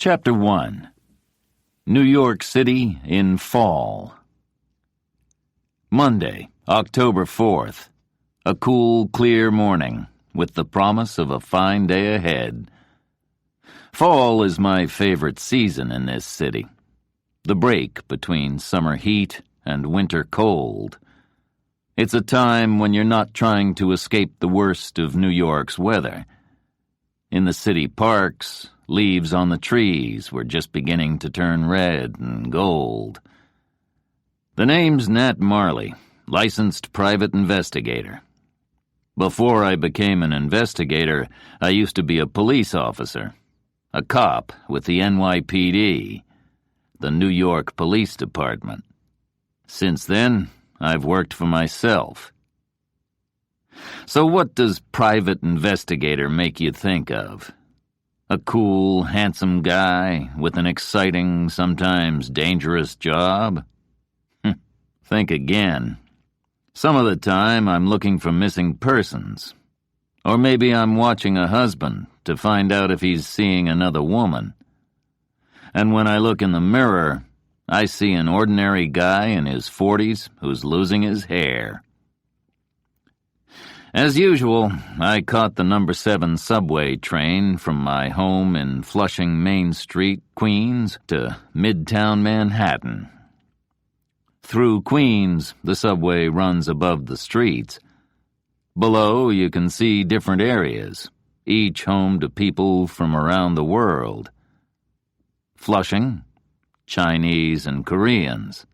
Chapter 1. New York City in Fall. Monday, October 4th. A cool, clear morning, with the promise of a fine day ahead. Fall is my favorite season in this city. The break between summer heat and winter cold. It's a time when you're not trying to escape the worst of New York's weather. In the city parks, leaves on the trees were just beginning to turn red and gold. The name's Nat Marley, licensed private investigator. Before I became an investigator, I used to be a police officer, a cop with the NYPD, the New York Police Department. Since then, I've worked for myself. So what does private investigator make you think of? A cool, handsome guy with an exciting, sometimes dangerous job? Think again. Some of the time I'm looking for missing persons. Or maybe I'm watching a husband to find out if he's seeing another woman. And when I look in the mirror, I see an ordinary guy in his 40s who's losing his hair. As usual, I caught the number 7 subway train from my home in Flushing Main Street, Queens, to Midtown Manhattan. Through Queens, the subway runs above the streets. Below, you can see different areas, each home to people from around the world. Flushing, Chinese and Koreans.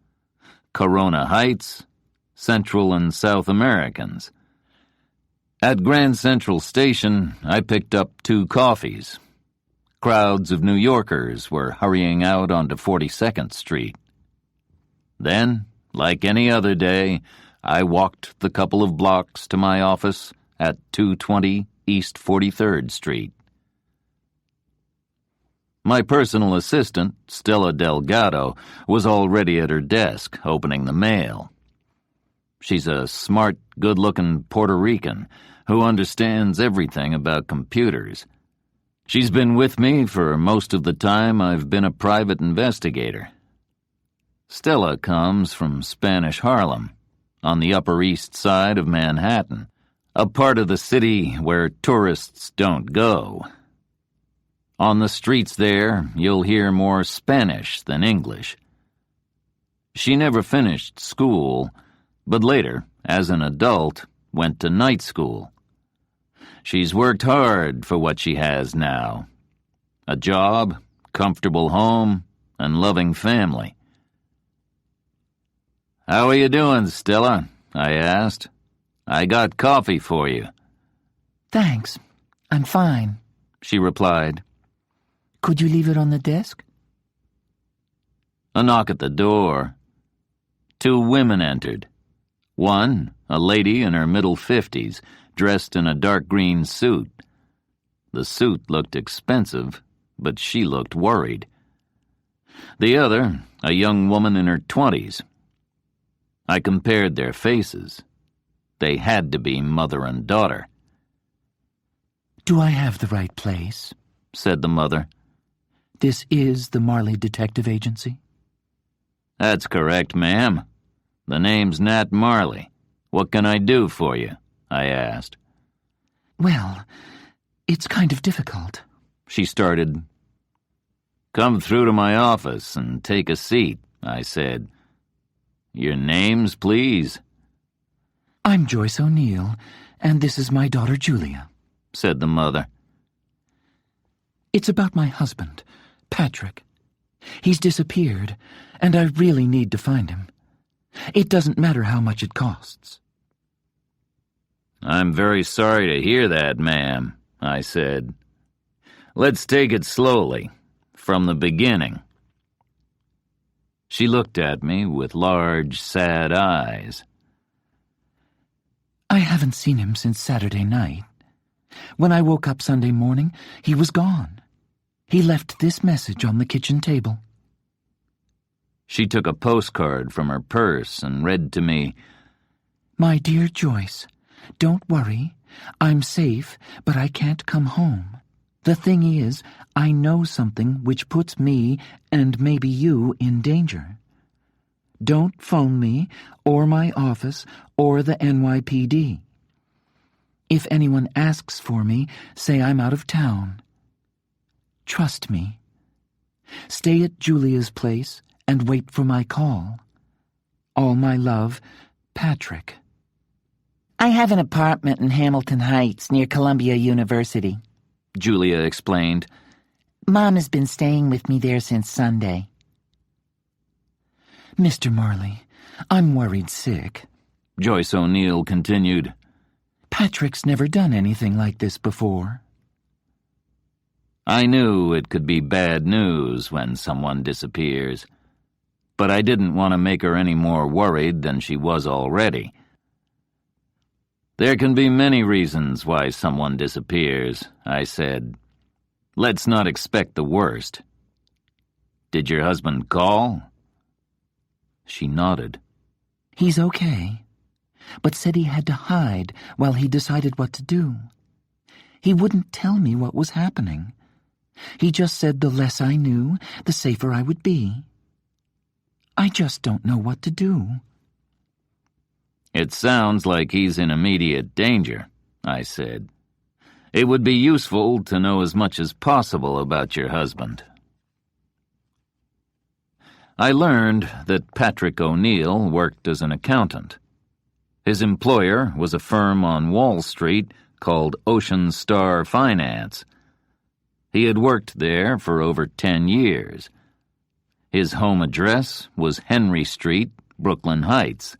Corona Heights, Central and South Americans. At Grand Central Station, I picked up 2 coffees. Crowds of New Yorkers were hurrying out onto 42nd Street. Then, like any other day, I walked the couple of blocks to my office at 220 East 43rd Street. My personal assistant, Stella Delgado, was already at her desk, opening the mail. She's a smart, good-looking Puerto Rican who understands everything about computers. She's been with me for most of the time I've been a private investigator. Stella comes from Spanish Harlem, on the Upper East Side of Manhattan, a part of the city where tourists don't go. On the streets there, you'll hear more Spanish than English. She never finished school, but later, as an adult, went to night school. She's worked hard for what she has now. A job, comfortable home, and loving family. "How are you doing, Stella?" I asked. "I got coffee for you." "Thanks. I'm fine," she replied. "Could you leave it on the desk?" A knock at the door. 2 women entered. One, a lady in her middle 50s, dressed in a dark green suit. The suit looked expensive, but she looked worried. The other, a young woman in her 20s. I compared their faces. They had to be mother and daughter. "Do I have the right place?" said the mother. "This is the Marley Detective Agency?" "That's correct, ma'am. The name's Nat Marley. What can I do for you?" I asked. "Well, it's kind of difficult," she started. "Come through to my office and take a seat," I said. "Your names, please?" "I'm Joyce O'Neill, and this is my daughter Julia," said the mother. "It's about my husband, Patrick. He's disappeared, and I really need to find him. It doesn't matter how much it costs." "I'm very sorry to hear that, ma'am," I said. "Let's take it slowly, from the beginning." She looked at me with large, sad eyes. "I haven't seen him since Saturday night. When I woke up Sunday morning, he was gone. He left this message on the kitchen table." She took a postcard from her purse and read to me, "My dear Joyce, don't worry. I'm safe, but I can't come home. The thing is, I know something which puts me and maybe you in danger. Don't phone me, or my office, or the NYPD. If anyone asks for me, say I'm out of town. Trust me. Stay at Julia's place and wait for my call. All my love, Patrick. I have an apartment in Hamilton Heights near Columbia University, Julia explained. Mom has been staying with me there since Sunday. Mr. Marley, I'm worried sick. Joyce O'Neill continued. Patrick's never done anything like this before. I knew it could be bad news when someone disappears, but I didn't want to make her any more worried than she was already. There can be many reasons why someone disappears, I said. Let's not expect the worst. Did your husband call? She nodded. He's okay, but said he had to hide while he decided what to do. He wouldn't tell me what was happening. He just said the less I knew, the safer I would be. I just don't know what to do. It sounds like he's in immediate danger, I said. It would be useful to know as much as possible about your husband. I learned that Patrick O'Neill worked as an accountant. His employer was a firm on Wall Street called Ocean Star Finance. He had worked there for over 10 years. His home address was Henry Street, Brooklyn Heights.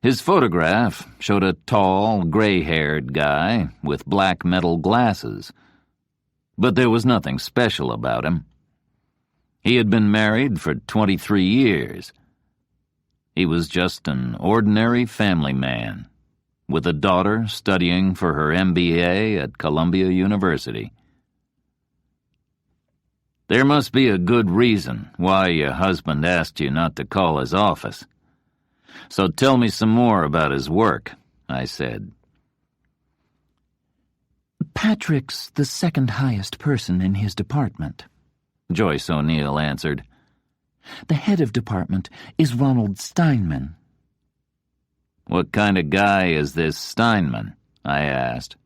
His photograph showed a tall, gray-haired guy with black metal glasses. But there was nothing special about him. He had been married for 23 years. He was just an ordinary family man, with a daughter studying for her MBA at Columbia University. There must be a good reason why your husband asked you not to call his office. So tell me some more about his work, I said. Patrick's the second highest person in his department, Joyce O'Neill answered. The head of department is Ronald Steinman. What kind of guy is this Steinman? I asked.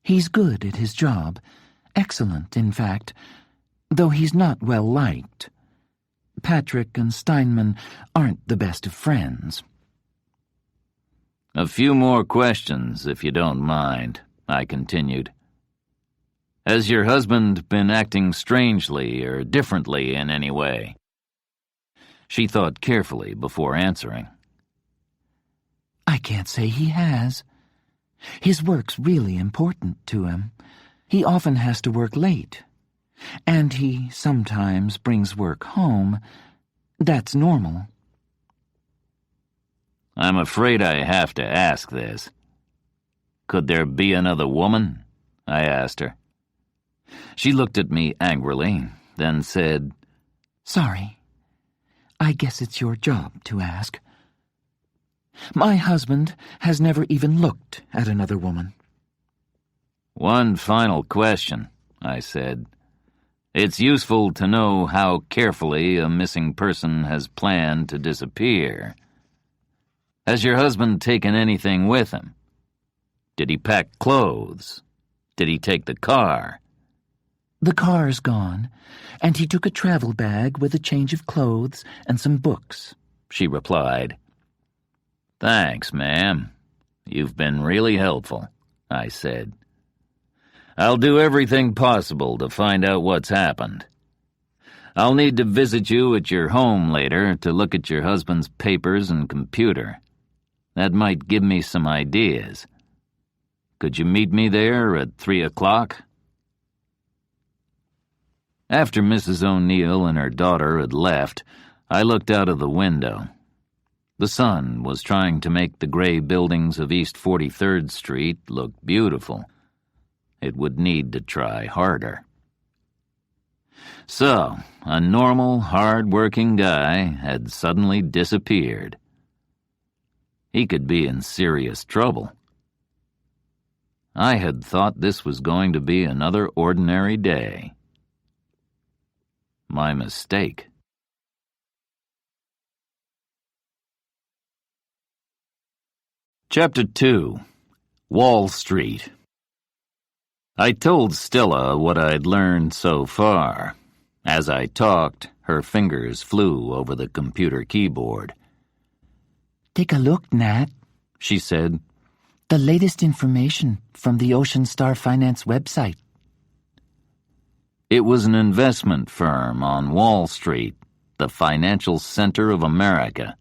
He's good at his job. Excellent, in fact, though he's not well liked. Patrick and Steinman aren't the best of friends. A few more questions, if you don't mind, I continued. Has your husband been acting strangely or differently in any way? She thought carefully before answering. I can't say he has. His work's really important to him. He often has to work late. And he sometimes brings work home. That's normal. I'm afraid I have to ask this. Could there be another woman? I asked her. She looked at me angrily, then said, Sorry. I guess it's your job to ask. My husband has never even looked at another woman. One final question, I said. It's useful to know how carefully a missing person has planned to disappear. Has your husband taken anything with him? Did he pack clothes? Did he take the car? The car's gone, and he took a travel bag with a change of clothes and some books, she replied. Thanks, ma'am. You've been really helpful, I said. I'll do everything possible to find out what's happened. I'll need to visit you at your home later to look at your husband's papers and computer. That might give me some ideas. Could you meet me there at 3 o'clock? After Mrs. O'Neill and her daughter had left, I looked out of the window. The sun was trying to make the gray buildings of East 43rd Street look beautiful. It would need to try harder. So, a normal, hard-working guy had suddenly disappeared. He could be in serious trouble. I had thought this was going to be another ordinary day. My mistake. Chapter 2. Wall Street. I told Stella what I'd learned so far. As I talked, her fingers flew over the computer keyboard. Take a look, Nat, she said. The latest information from the Ocean Star Finance website. It was an investment firm on Wall Street, the financial center of America.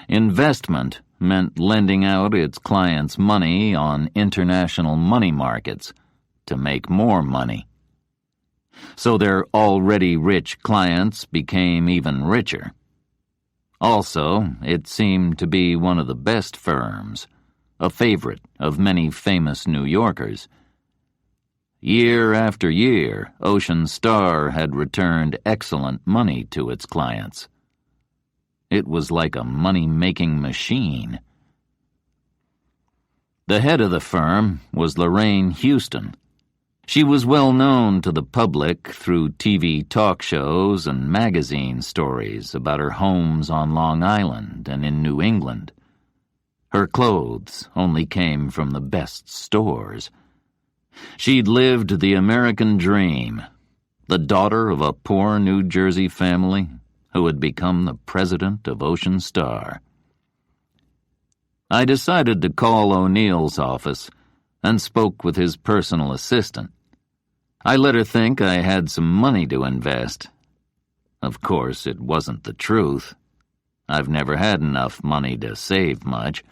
Investment meant lending out its clients' money on international money markets to make more money. So their already rich clients became even richer. Also, it seemed to be one of the best firms, a favorite of many famous New Yorkers. Year after year, Ocean Star had returned excellent money to its clients. It was like a money-making machine. The head of the firm was Lorraine Houston. She was well known to the public through TV talk shows and magazine stories about her homes on Long Island and in New England. Her clothes only came from the best stores. She'd lived the American dream, the daughter of a poor New Jersey family who had become the president of Ocean Star. I decided to call O'Neill's office and spoke with his personal assistant. I let her think I had some money to invest. Of course, it wasn't the truth. I've never had enough money to save much.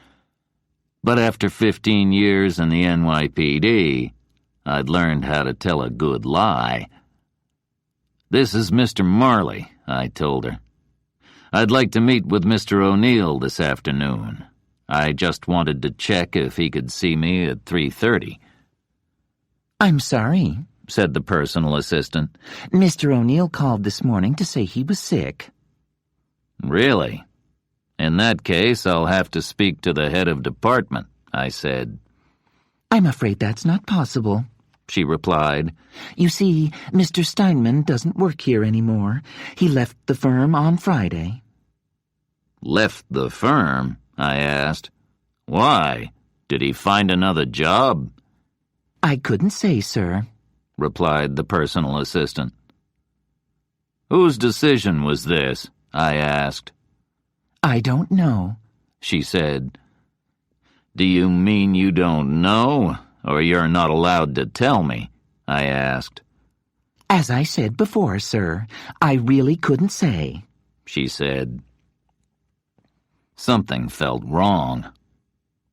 But after 15 years in the NYPD, I'd learned how to tell a good lie. This is Mr. Marley, I told her. I'd like to meet with Mr. O'Neill this afternoon. I just wanted to check if he could see me at 3:30. I'm sorry, said the personal assistant. Mr. O'Neill called this morning to say he was sick. Really? In that case, I'll have to speak to the head of department, I said. I'm afraid that's not possible, she replied. You see, Mr. Steinman doesn't work here anymore. He left the firm on Friday. Left the firm? I asked. Why? Did he find another job? I couldn't say, sir, replied the personal assistant. Whose decision was this? I asked. I don't know, she said. Do you mean you don't know, or you're not allowed to tell me? I asked. As I said before, sir, I really couldn't say, she said. Something felt wrong.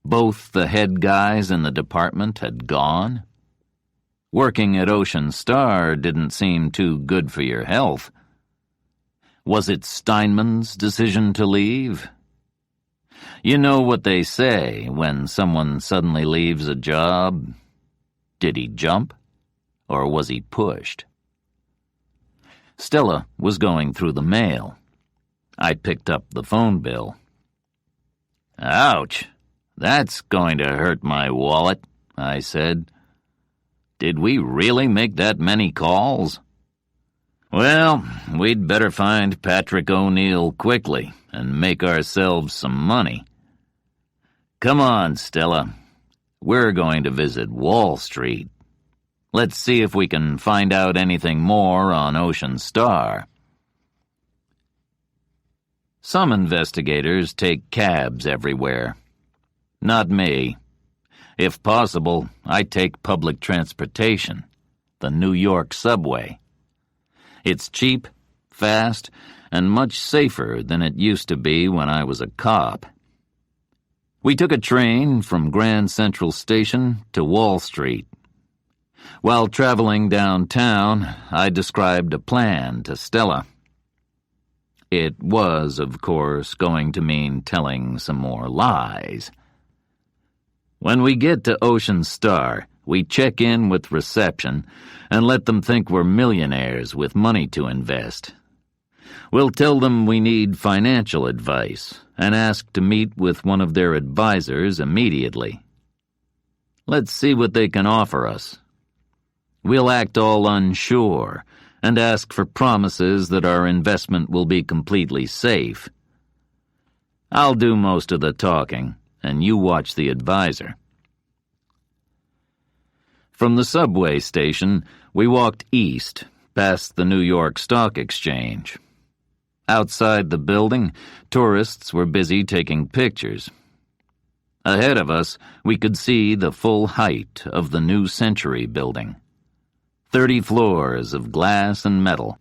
Both the head guys in the department had gone. Working at Ocean Star didn't seem too good for your health. Was it Steinman's decision to leave? You know what they say when someone suddenly leaves a job? Did he jump, or was he pushed? Stella was going through the mail. I picked up the phone bill. Ouch, that's going to hurt my wallet, I said. Did we really make that many calls? Well, we'd better find Patrick O'Neill quickly and make ourselves some money. Come on, Stella. We're going to visit Wall Street. Let's see if we can find out anything more on Ocean Star. Some investigators take cabs everywhere. Not me. If possible, I take public transportation, the New York subway. It's cheap, fast, and much safer than it used to be when I was a cop. We took a train from Grand Central Station to Wall Street. While traveling downtown, I described a plan to Stella. It was, of course, going to mean telling some more lies. When we get to Ocean Star, we check in with reception and let them think we're millionaires with money to invest. We'll tell them we need financial advice and ask to meet with one of their advisors immediately. Let's see what they can offer us. We'll act all unsure and ask for promises that our investment will be completely safe. I'll do most of the talking, and you watch the advisor." From the subway station, we walked east, past the New York Stock Exchange. Outside the building, tourists were busy taking pictures. Ahead of us, we could see the full height of the New Century building. 30 floors of glass and metal,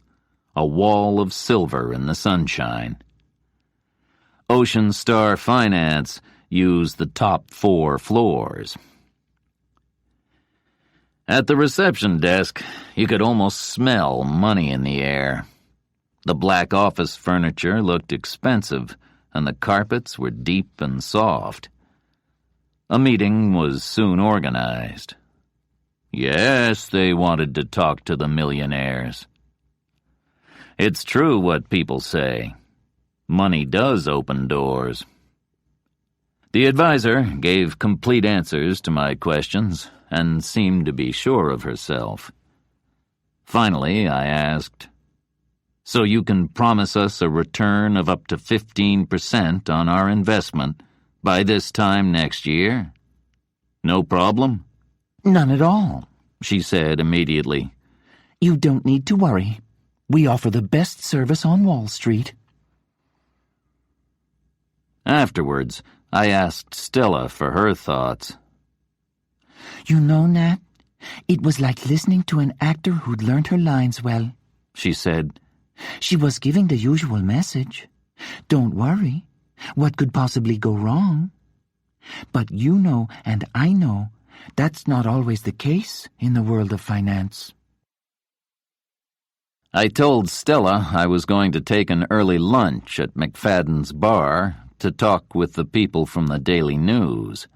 a wall of silver in the sunshine. Ocean Star Finance used the top 4 floors. At the reception desk, you could almost smell money in the air. The black office furniture looked expensive, and the carpets were deep and soft. A meeting was soon organized. Yes, they wanted to talk to the millionaires. It's true what people say. Money does open doors. The advisor gave complete answers to my questions and seemed to be sure of herself. Finally, I asked, "So you can promise us a return of up to 15% on our investment by this time next year? No problem?" "None at all," she said immediately. "You don't need to worry. We offer the best service on Wall Street." Afterwards, I asked Stella for her thoughts. "You know, Nat, it was like listening to an actor who'd learned her lines well," she said. "She was giving the usual message. Don't worry. What could possibly go wrong? But you know, and I know, that's not always the case in the world of finance." I told Stella I was going to take an early lunch at McFadden's bar to talk with the people from the Daily News.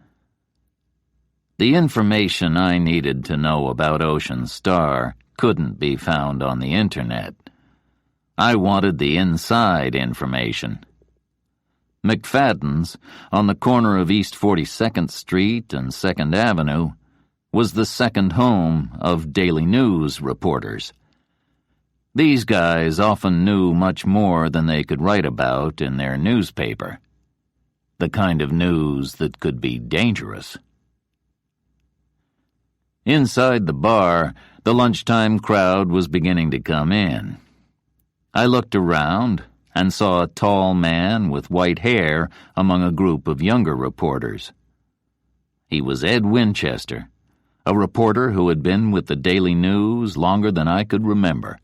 The information I needed to know about Ocean Star couldn't be found on the internet. I wanted the inside information. McFadden's, on the corner of East 42nd Street and 2nd Avenue, was the second home of Daily News reporters. These guys often knew much more than they could write about in their newspaper. The kind of news that could be dangerous. Inside the bar, the lunchtime crowd was beginning to come in. I looked around and saw a tall man with white hair among a group of younger reporters. He was Ed Winchester, a reporter who had been with the Daily News longer than I could remember.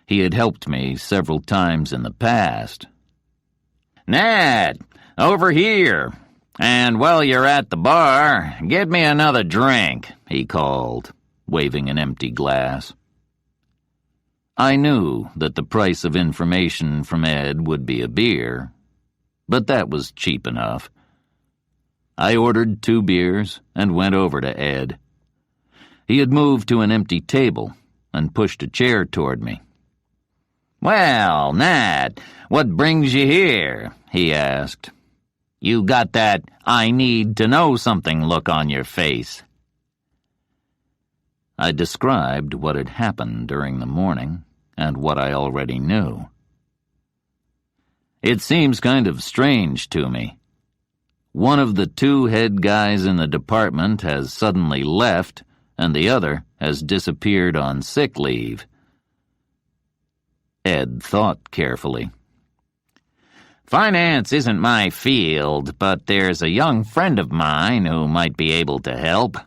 He had helped me several times in the past. "Nat, over here. And while you're at the bar, get me another drink," he called, waving an empty glass. I knew that the price of information from Ed would be a beer, but that was cheap enough. I ordered 2 beers and went over to Ed. He had moved to an empty table and pushed a chair toward me. "Well, Nat, what brings you here?" he asked. "You got that I need to know something look on your face." I described what had happened during the morning and what I already knew. "It seems kind of strange to me. One of the 2 head guys in the department has suddenly left, and the other has disappeared on sick leave." Ed thought carefully. "Finance isn't my field, but there's a young friend of mine who might be able to help."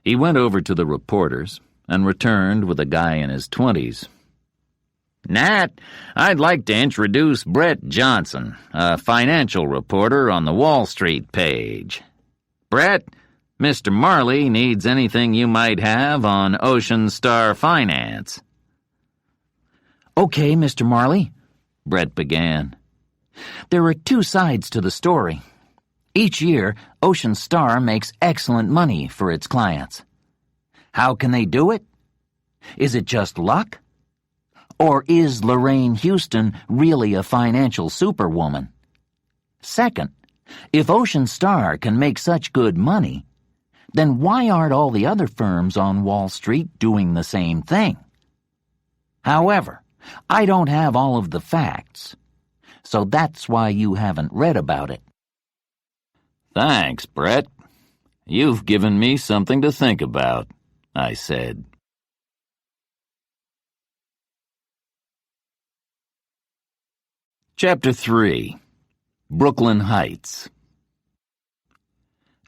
He went over to the reporters and returned with a guy in his 20s. "Nat, I'd like to introduce Brett Johnson, a financial reporter on the Wall Street page. Brett, Mr. Marley needs anything you might have on Ocean Star Finance." "Okay, Mr. Marley," Brett began. "There are 2 sides to the story. Each year, Ocean Star makes excellent money for its clients. How can they do it? Is it just luck? Or is Lorraine Houston really a financial superwoman? Second, If Ocean Star can make such good money, then why aren't all the other firms on Wall Street doing the same thing? However, I don't have all of the facts, so that's why you haven't read about it. Thanks, Brett. You've given me something to think about, I said. Chapter 3. Brooklyn Heights.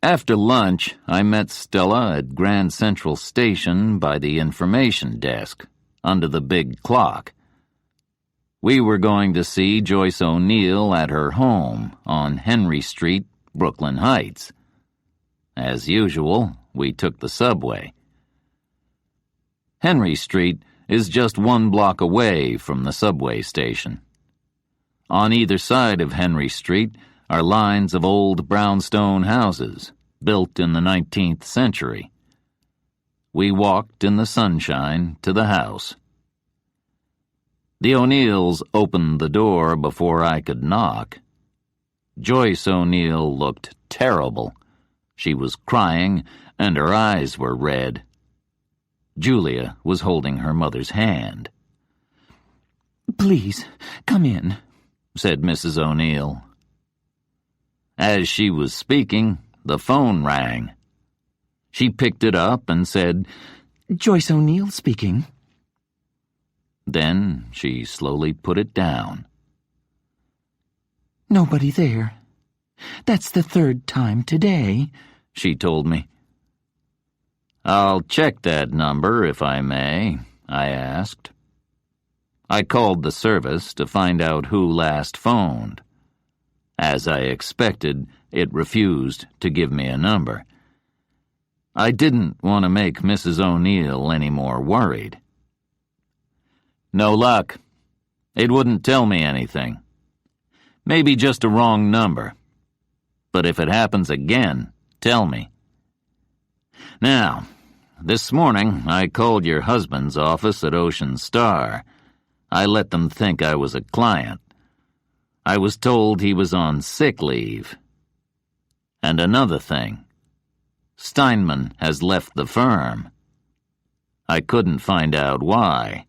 After lunch, I met Stella at Grand Central Station by the information desk, under the big clock. We were going to see Joyce O'Neill at her home on Henry Street, Brooklyn Heights. As usual, we took the subway. Henry Street is just 1 block away from the subway station. On either side of Henry Street are lines of old brownstone houses, built in the 19th century. We walked in the sunshine to the house. The O'Neills opened the door before I could knock. Joyce O'Neill looked terrible. She was crying, and her eyes were red. Julia was holding her mother's hand. "Please, come in," said Mrs. O'Neill. As she was speaking, the phone rang. She picked it up and said, "Joyce O'Neill speaking." Then she slowly put it down. "Nobody there. That's the 3rd time today," she told me. "I'll check that number, if I may," I asked. I called the service to find out who last phoned. As I expected, it refused to give me a number. I didn't want to make Mrs. O'Neill any more worried. No luck. It wouldn't tell me anything. Maybe just a wrong number. But if it happens again, tell me. Now, this morning I called your husband's office at Ocean Star. I let them think I was a client. I was told he was on sick leave. And another thing. Steinman has left the firm. I couldn't find out why.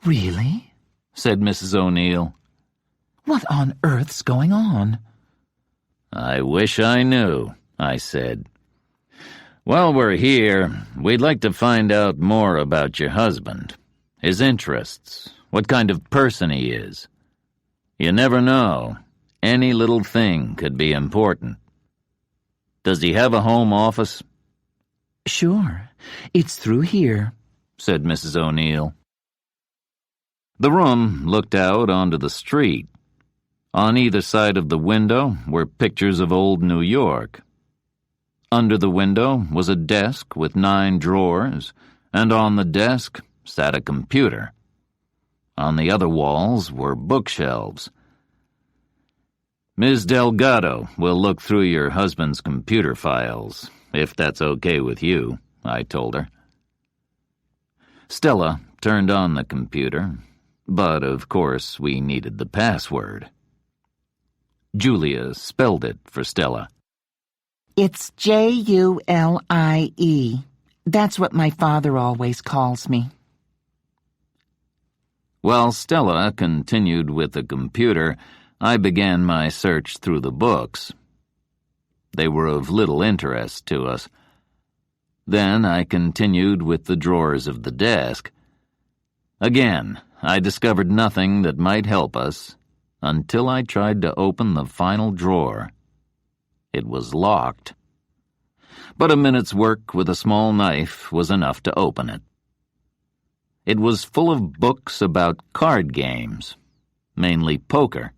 "Really?" said Mrs. O'Neill. "What on earth's going on?" I wish I knew, I said. While we're here, we'd like to find out more about your husband, his interests, what kind of person he is. You never know. Any little thing could be important. Does he have a home office? "Sure. It's through here," said Mrs. O'Neill. The room looked out onto the street. On either side of the window were pictures of old New York. Under the window was a desk with 9 drawers, and on the desk sat a computer. On the other walls were bookshelves. Ms. Delgado will look through your husband's computer files, if that's okay with you, I told her. Stella turned on the computer, but of course we needed the password. Julia spelled it for Stella. "It's Julie. That's what my father always calls me." While Stella continued with the computer, I began my search through the books. They were of little interest to us. Then I continued with the drawers of the desk. Again, I discovered nothing that might help us until I tried to open the final drawer. It was locked. But a minute's work with a small knife was enough to open it. It was full of books about card games, mainly poker.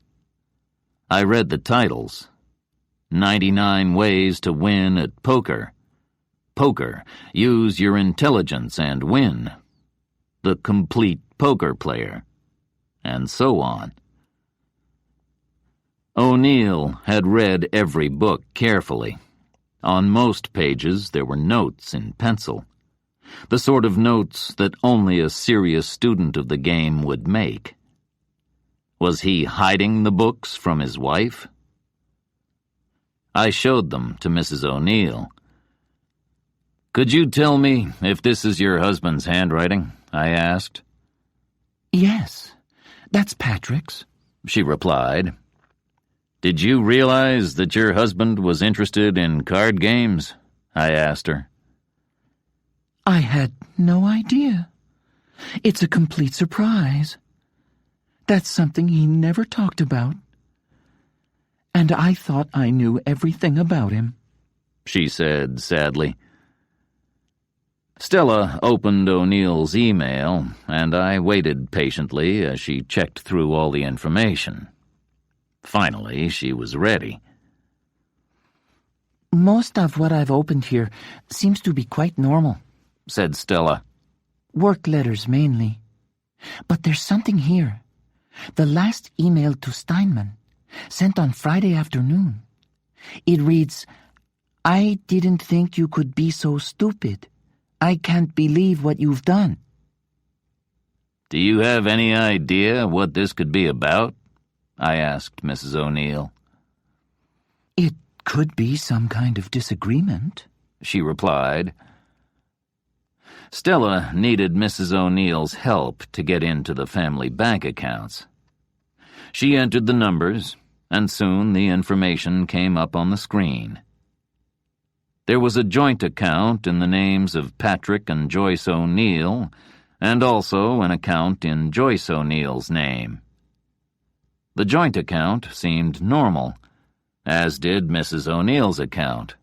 I read the titles. 99 Ways to Win at Poker. Poker, Use Your Intelligence and Win. The Complete Poker Player. And so on. O'Neill had read every book carefully. On most pages there were notes in pencil. The sort of notes that only a serious student of the game would make. Was he hiding the books from his wife? I showed them to Mrs. O'Neill. "Could you tell me if this is your husband's handwriting?" I asked. "Yes, that's Patrick's," she replied. "Did you realize that your husband was interested in card games?" I asked her. "I had no idea. It's a complete surprise. That's something he never talked about. And I thought I knew everything about him," she said sadly. Stella opened O'Neill's email, and I waited patiently as she checked through all the information. Finally, she was ready. "Most of what I've opened here seems to be quite normal," said Stella. "Work letters mainly. But there's something here. The last email to Steinman, sent on Friday afternoon. It reads, 'I didn't think you could be so stupid. I can't believe what you've done.'" "Do you have any idea what this could be about?" I asked Mrs. O'Neill. "It could be some kind of disagreement," she replied. Stella needed Mrs. O'Neill's help to get into the family bank accounts. She entered the numbers, and soon the information came up on the screen. There was a joint account in the names of Patrick and Joyce O'Neill, and also an account in Joyce O'Neill's name. The joint account seemed normal, as did Mrs. O'Neill's account.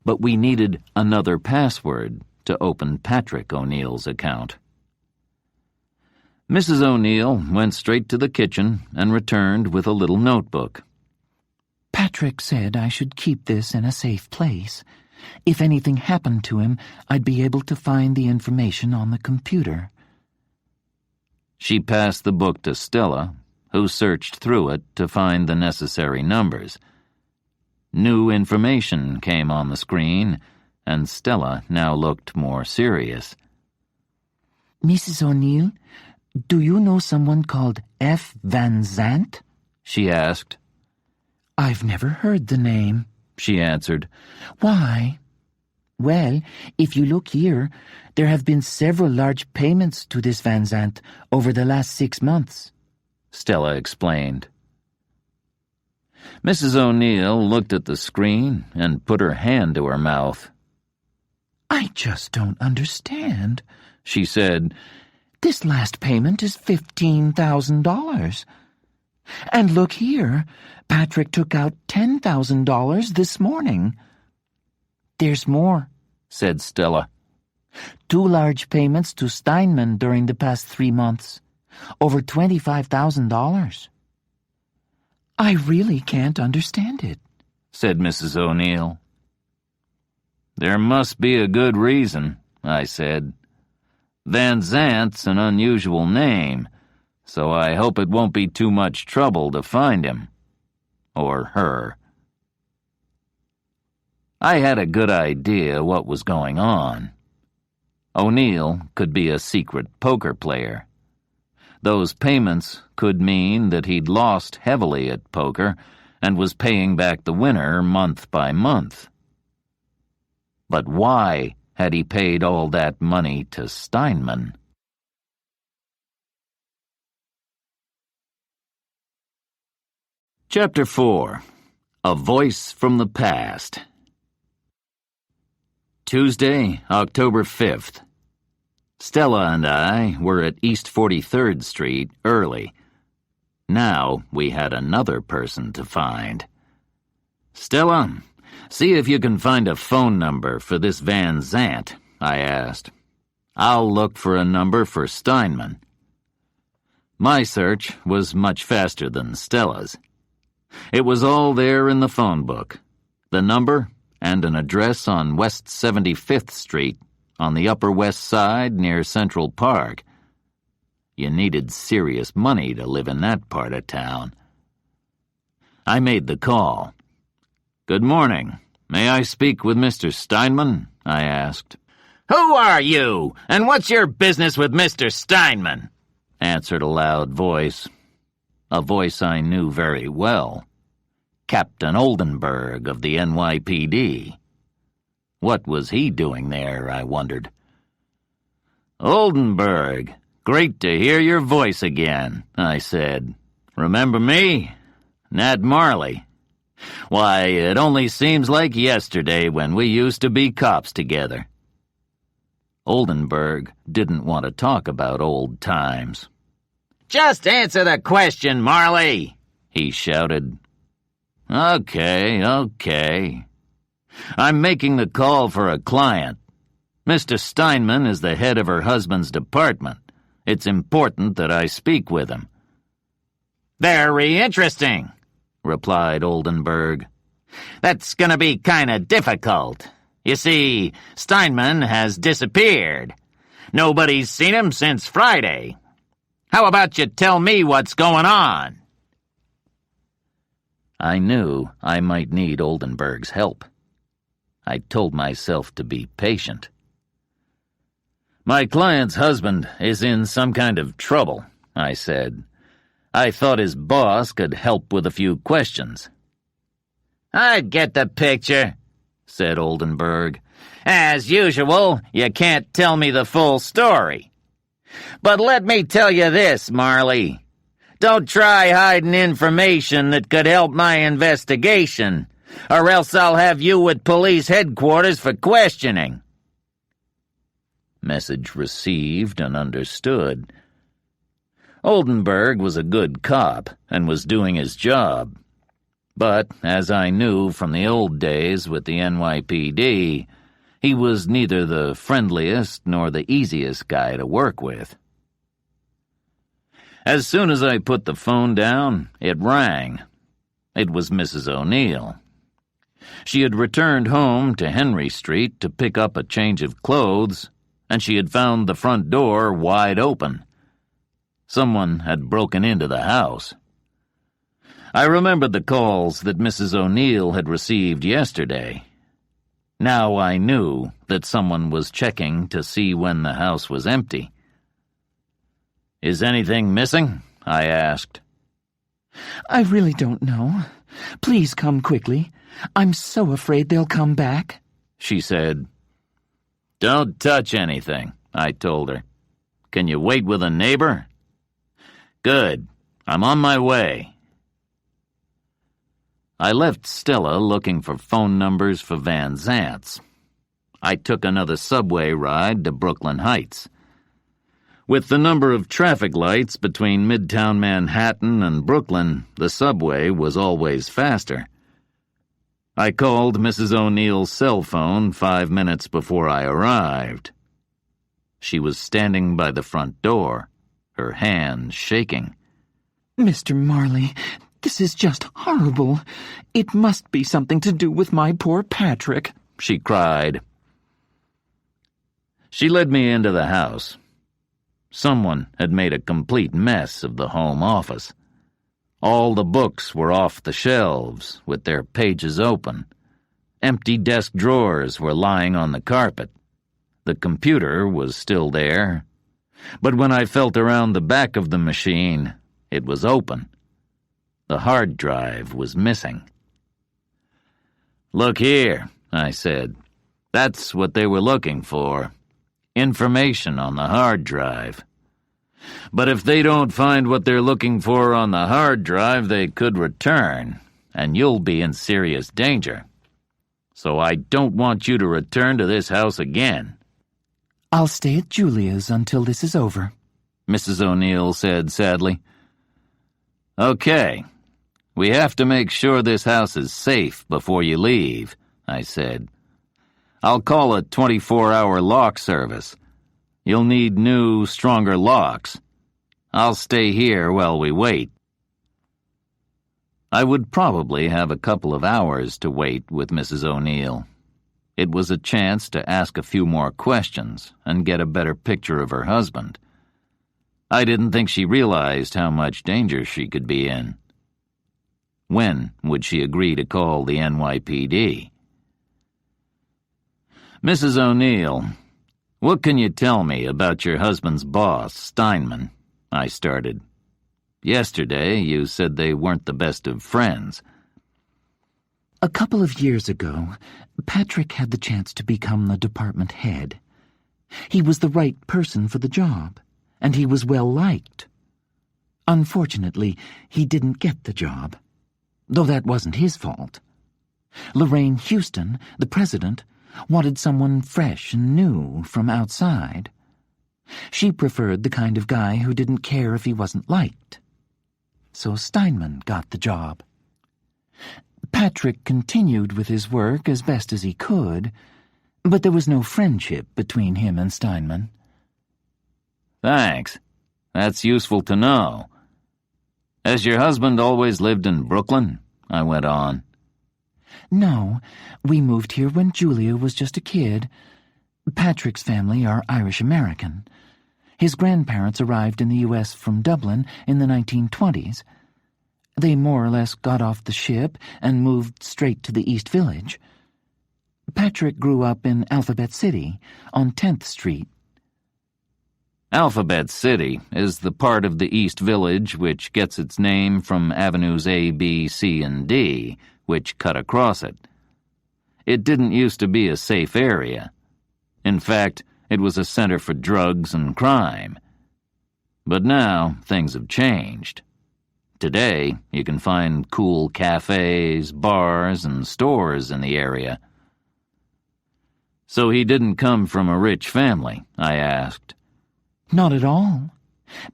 But we needed another password to open Patrick O'Neill's account. Mrs. O'Neill went straight to the kitchen and returned with a little notebook. "Patrick said I should keep this in a safe place. If anything happened to him, I'd be able to find the information on the computer." She passed the book to Stella, who searched through it to find the necessary numbers. New information came on the screen, and Stella now looked more serious. "Mrs. O'Neill, do you know someone called F. Van Zandt?" she asked. "I've never heard the name," she answered. "Why?" "Well, if you look here, there have been several large payments to this Van Zandt over the last 6 months," Stella explained. Mrs. O'Neill looked at the screen and put her hand to her mouth. "I just don't understand," she said. "This last payment is $15,000. And look here, Patrick took out $10,000 this morning." "There's more," said Stella. "2 large payments to Steinman during the past 3 months, over $25,000. "I really can't understand it," said Mrs. O'Neill. "There must be a good reason," I said. "Van Zandt's an unusual name, so I hope it won't be too much trouble to find him. Or her." I had a good idea what was going on. O'Neill could be a secret poker player. Those payments could mean that he'd lost heavily at poker and was paying back the winner month by month. But why had he paid all that money to Steinman? Chapter 4. A Voice from the Past. Tuesday, October 5th. Stella and I were at East 43rd Street early. Now we had another person to find. "Stella, see if you can find a phone number for this Van Zandt," I asked. "I'll look for a number for Steinman." My search was much faster than Stella's. It was all there in the phone book, the number and an address on West 75th Street, on the Upper West Side near Central Park. You needed serious money to live in that part of town. I made the call. "Good morning. May I speak with Mr. Steinman?" I asked. "Who are you, and what's your business with Mr. Steinman?" answered a loud voice, a voice I knew very well. Captain Oldenburg of the NYPD. What was he doing there, I wondered. "Oldenburg, great to hear your voice again," I said. "Remember me? Nat Marley. Why, it only seems like yesterday when we used to be cops together." Oldenburg didn't want to talk about old times. "Just answer the question, Marley," he shouted. Okay. I'm making the call for a client. Mr. Steinman is the head of her husband's department. It's important that I speak with him." "Very interesting," replied Oldenburg. "That's gonna be kinda difficult. You see, Steinman has disappeared. Nobody's seen him since Friday. How about you tell me what's going on?" I knew I might need Oldenburg's help. I told myself to be patient. "My client's husband is in some kind of trouble," I said. "I thought his boss could help with a few questions." "I get the picture," said Oldenburg. "As usual, you can't tell me the full story. But let me tell you this, Marley. Don't try hiding information that could help my investigation, or else I'll have you at police headquarters for questioning." Message received and understood. Oldenburg was a good cop and was doing his job. But, as I knew from the old days with the NYPD, he was neither the friendliest nor the easiest guy to work with. As soon as I put the phone down, it rang. It was Mrs. O'Neill. She had returned home to Henry Street to pick up a change of clothes, and she had found the front door wide open. Someone had broken into the house. I remembered the calls that Mrs. O'Neill had received yesterday. Now I knew that someone was checking to see when the house was empty. "Is anything missing?" I asked. "I really don't know. Please come quickly. I'm so afraid they'll come back," she said. "Don't touch anything," I told her. "Can you wait with a neighbor?" "Good. I'm on my way." I left Stella looking for phone numbers for Van Zant's. I took another subway ride to Brooklyn Heights. With the number of traffic lights between Midtown Manhattan and Brooklyn, the subway was always faster. I called Mrs. O'Neill's cell phone 5 minutes before I arrived. She was standing by the front door, her hands shaking. "Mr. Marley, this is just horrible. It must be something to do with my poor Patrick," she cried. She led me into the house. Someone had made a complete mess of the home office. All the books were off the shelves, with their pages open. Empty desk drawers were lying on the carpet. The computer was still there. But when I felt around the back of the machine, it was open. The hard drive was missing. "Look here," I said. "That's what they were looking for. Information on the hard drive. But if they don't find what they're looking for on the hard drive, they could return, and you'll be in serious danger. So I don't want you to return to this house again." "I'll stay at Julia's until this is over," Mrs. O'Neill said sadly. "Okay. We have to make sure this house is safe before you leave," I said. "I'll call a 24-hour lock service. You'll need new, stronger locks. I'll stay here while we wait." I would probably have a couple of hours to wait with Mrs. O'Neill. It was a chance to ask a few more questions and get a better picture of her husband. I didn't think she realized how much danger she could be in. When would she agree to call the NYPD? "Mrs. O'Neill, what can you tell me about your husband's boss, Steinman?" I started. "Yesterday you said they weren't the best of friends." A couple of years ago, Patrick had the chance to become the department head. He was the right person for the job, and he was well liked. Unfortunately, he didn't get the job, though that wasn't his fault. Lorraine Houston, the president, wanted someone fresh and new from outside. She preferred the kind of guy who didn't care if he wasn't liked. So Steinman got the job. Patrick continued with his work as best as he could, but there was no friendship between him and Steinman. Thanks. That's useful to know. Has your husband always lived in Brooklyn? I went on. No, we moved here when Julia was just a kid. Patrick's family are Irish-American. His grandparents arrived in the U.S. from Dublin in the 1920s. They more or less got off the ship and moved straight to the East Village. Patrick grew up in Alphabet City on 10th Street. Alphabet City is the part of the East Village which gets its name from avenues A, B, C, and D, which cut across it. It didn't used to be a safe area. In fact, it was a center for drugs and crime. But now things have changed. Today, you can find cool cafes, bars, and stores in the area. So he didn't come from a rich family, I asked. Not at all.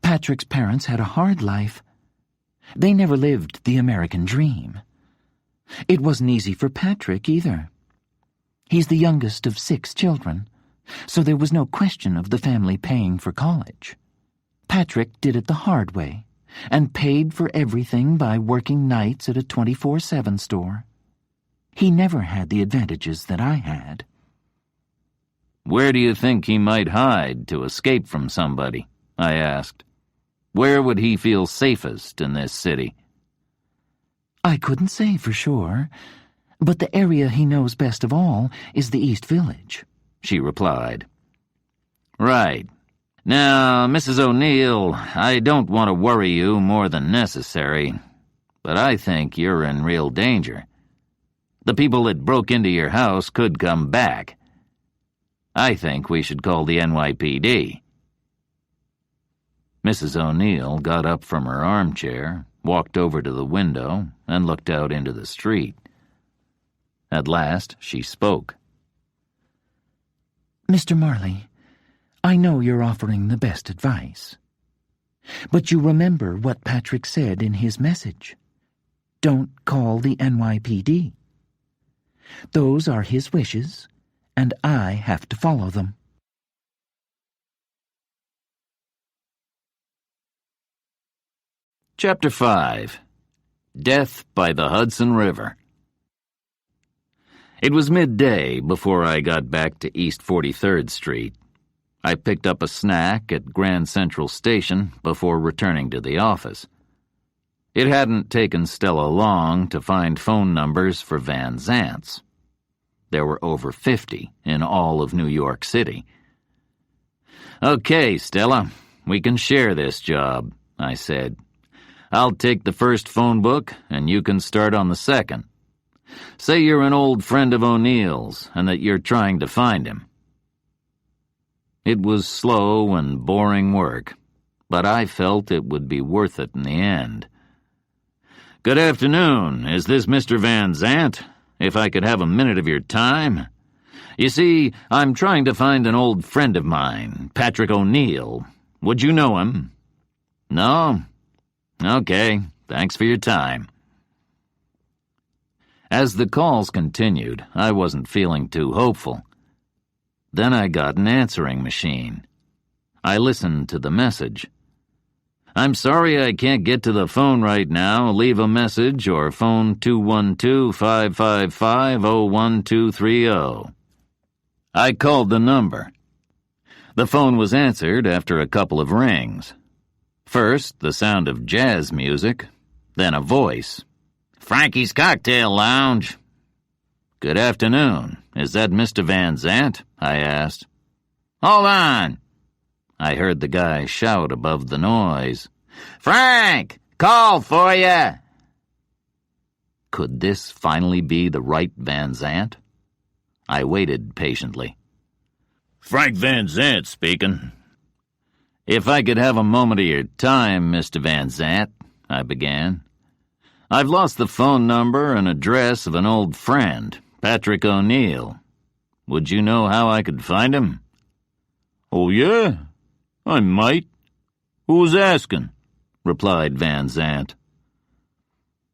Patrick's parents had a hard life. They never lived the American dream. It wasn't easy for Patrick either. He's the youngest of 6 children, so there was no question of the family paying for college. Patrick did it the hard way and paid for everything by working nights at a 24/7 store. He never had the advantages that I had. Where do you think he might hide to escape from somebody? I asked. Where would he feel safest in this city? I couldn't say for sure, but the area he knows best of all is the East Village, she replied. Right. Now, Mrs. O'Neill, I don't want to worry you more than necessary, but I think you're in real danger. The people that broke into your house could come back. I think we should call the NYPD. Mrs. O'Neill got up from her armchair, walked over to the window, and looked out into the street. At last, she spoke. Mr. Marley, I know you're offering the best advice. But you remember what Patrick said in his message. Don't call the NYPD. Those are his wishes, and I have to follow them. Chapter 5. Death by the Hudson River. It was midday before I got back to East 43rd Street. I picked up a snack at Grand Central Station before returning to the office. It hadn't taken Stella long to find phone numbers for Van Zant's. There were over 50 in all of New York City. Okay, Stella, we can share this job, I said. I'll take the first phone book, and you can start on the second. Say you're an old friend of O'Neill's, and that you're trying to find him. It was slow and boring work, but I felt it would be worth it in the end. Good afternoon. Is this Mr. Van Zant? If I could have a minute of your time? You see, I'm trying to find an old friend of mine, Patrick O'Neill. Would you know him? No? Okay, thanks for your time. As the calls continued, I wasn't feeling too hopeful. Then I got an answering machine. I listened to the message. I'm sorry I can't get to the phone right now. Leave a message or phone 212-555-01230. I called the number. The phone was answered after a couple of rings. First, the sound of jazz music, then a voice. Frankie's Cocktail Lounge. Good afternoon. Is that Mr. Van Zant? I asked. Hold on. I heard the guy shout above the noise. Frank, call for ya. Could this finally be the right Van Zant? I waited patiently. "Frank Van Zant speaking." "If I could have a moment of your time, Mr. Van Zant," I began. "I've lost the phone number and address of an old friend, Patrick O'Neill. Would you know how I could find him?" "Oh, yeah? I might. Who's asking?" replied Van Zant.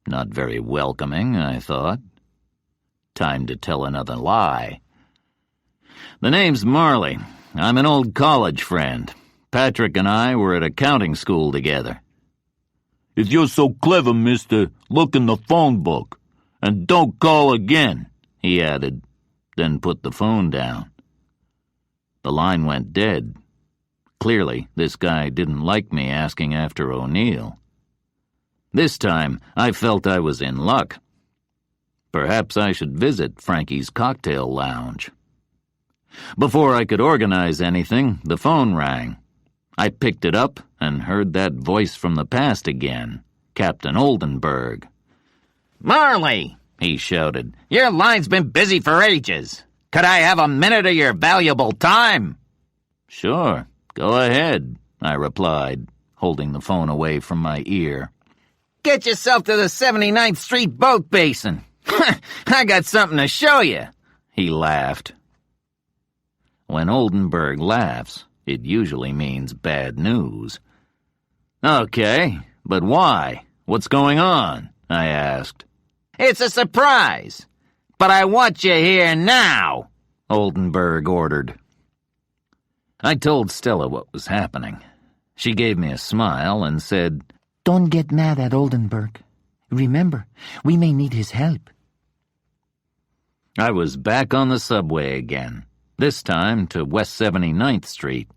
Not very welcoming, I thought. Time to tell another lie. "The name's Marley. I'm an old college friend. Patrick and I were at accounting school together." "If you're so clever, mister, look in the phone book. And don't call again," he added, then put the phone down. The line went dead. Clearly, this guy didn't like me asking after O'Neill. This time, I felt I was in luck. Perhaps I should visit Frankie's cocktail lounge. Before I could organize anything, the phone rang. I picked it up and heard that voice from the past again, Captain Oldenburg. "Marley," he shouted, "your line's been busy for ages. Could I have a minute of your valuable time?" "Sure, go ahead," I replied, holding the phone away from my ear. "Get yourself to the 79th Street boat basin. I got something to show you," he laughed. When Oldenburg laughs, it usually means bad news. "Okay, but why? What's going on?" I asked. "It's a surprise, but I want you here now," Oldenburg ordered. I told Stella what was happening. She gave me a smile and said, Don't get mad at Oldenburg. Remember, we may need his help. I was back on the subway again, this time to West 79th Street.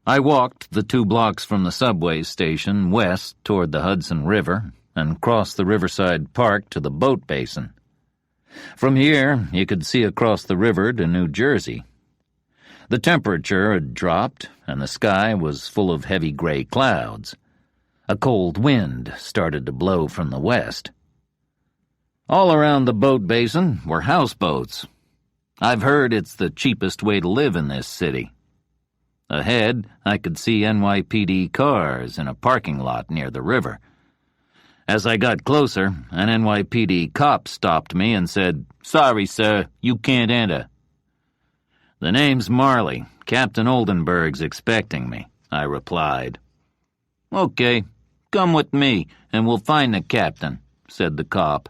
I walked the 2 blocks from the subway station west toward the Hudson River and crossed the Riverside Park to the boat basin. From here, you could see across the river to New Jersey. The temperature had dropped, and the sky was full of heavy gray clouds. A cold wind started to blow from the west. All around the boat basin were houseboats. I've heard it's the cheapest way to live in this city. Ahead, I could see NYPD cars in a parking lot near the river. As I got closer, an NYPD cop stopped me and said, "Sorry, sir, you can't enter." "The name's Marley. Captain Oldenburg's expecting me," I replied. "Okay, come with me, and we'll find the captain," said the cop.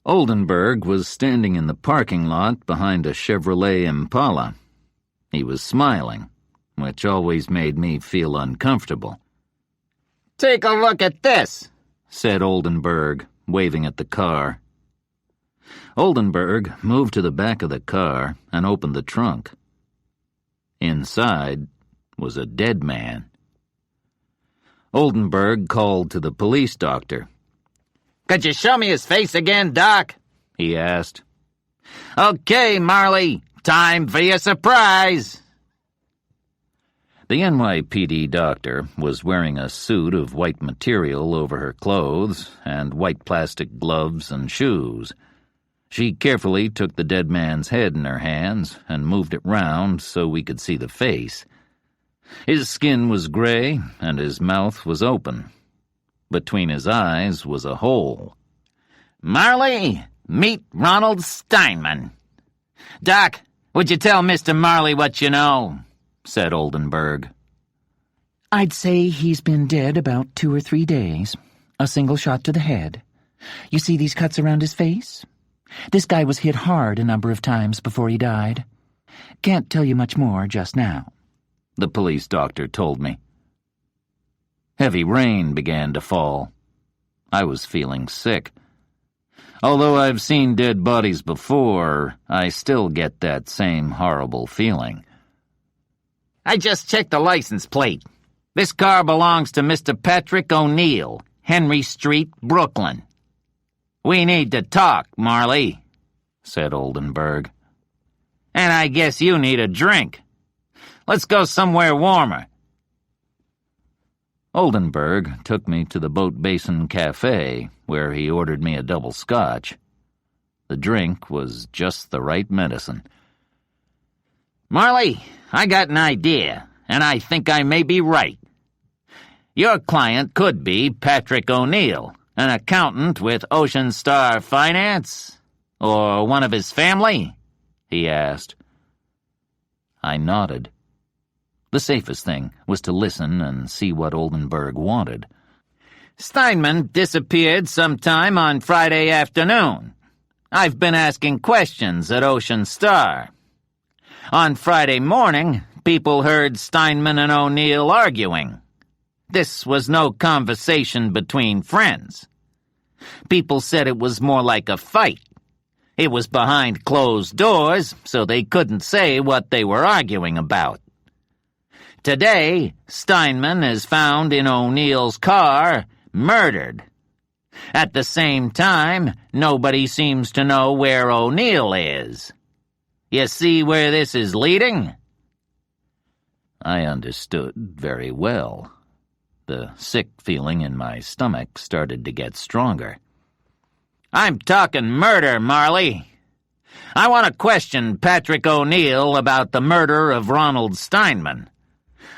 Oldenburg was standing in the parking lot behind a Chevrolet Impala. He was smiling, which always made me feel uncomfortable. "Take a look at this," said Oldenburg, waving at the car. Oldenburg moved to the back of the car and opened the trunk. Inside was a dead man. Oldenburg called to the police doctor. "Could you show me his face again, Doc?" he asked. "Okay, Marley, time for your surprise." The NYPD doctor was wearing a suit of white material over her clothes and white plastic gloves and shoes. She carefully took the dead man's head in her hands and moved it round so we could see the face. His skin was gray and his mouth was open. Between his eyes was a hole. "Marley, meet Ronald Steinman." "Doc, would you tell Mr. Marley what you know?" said Oldenburg. I'd say he's been dead about 2 or 3 days. A single shot to the head. You see these cuts around his face? This guy was hit hard a number of times before he died. Can't tell you much more just now, the police doctor told me. Heavy rain began to fall. I was feeling sick. Although I've seen dead bodies before, I still get that same horrible feeling. "I just checked the license plate. This car belongs to Mr. Patrick O'Neill, Henry Street, Brooklyn." "We need to talk, Marley," said Oldenburg. "And I guess you need a drink. Let's go somewhere warmer." Oldenburg took me to the Boat Basin Cafe, where he ordered me a double scotch. The drink was just the right medicine. "Marley, I got an idea, and I think I may be right. Your client could be Patrick O'Neill, an accountant with Ocean Star Finance, or one of his family?" he asked. I nodded. The safest thing was to listen and see what Oldenburg wanted. "Steinman disappeared sometime on Friday afternoon. I've been asking questions at Ocean Star. On Friday morning, people heard Steinman and O'Neill arguing. This was no conversation between friends. People said it was more like a fight. It was behind closed doors, so they couldn't say what they were arguing about. Today, Steinman is found in O'Neill's car, murdered. At the same time, nobody seems to know where O'Neill is. You see where this is leading?" I understood very well. The sick feeling in my stomach started to get stronger. "I'm talking murder, Marley. I want to question Patrick O'Neill about the murder of Ronald Steinman.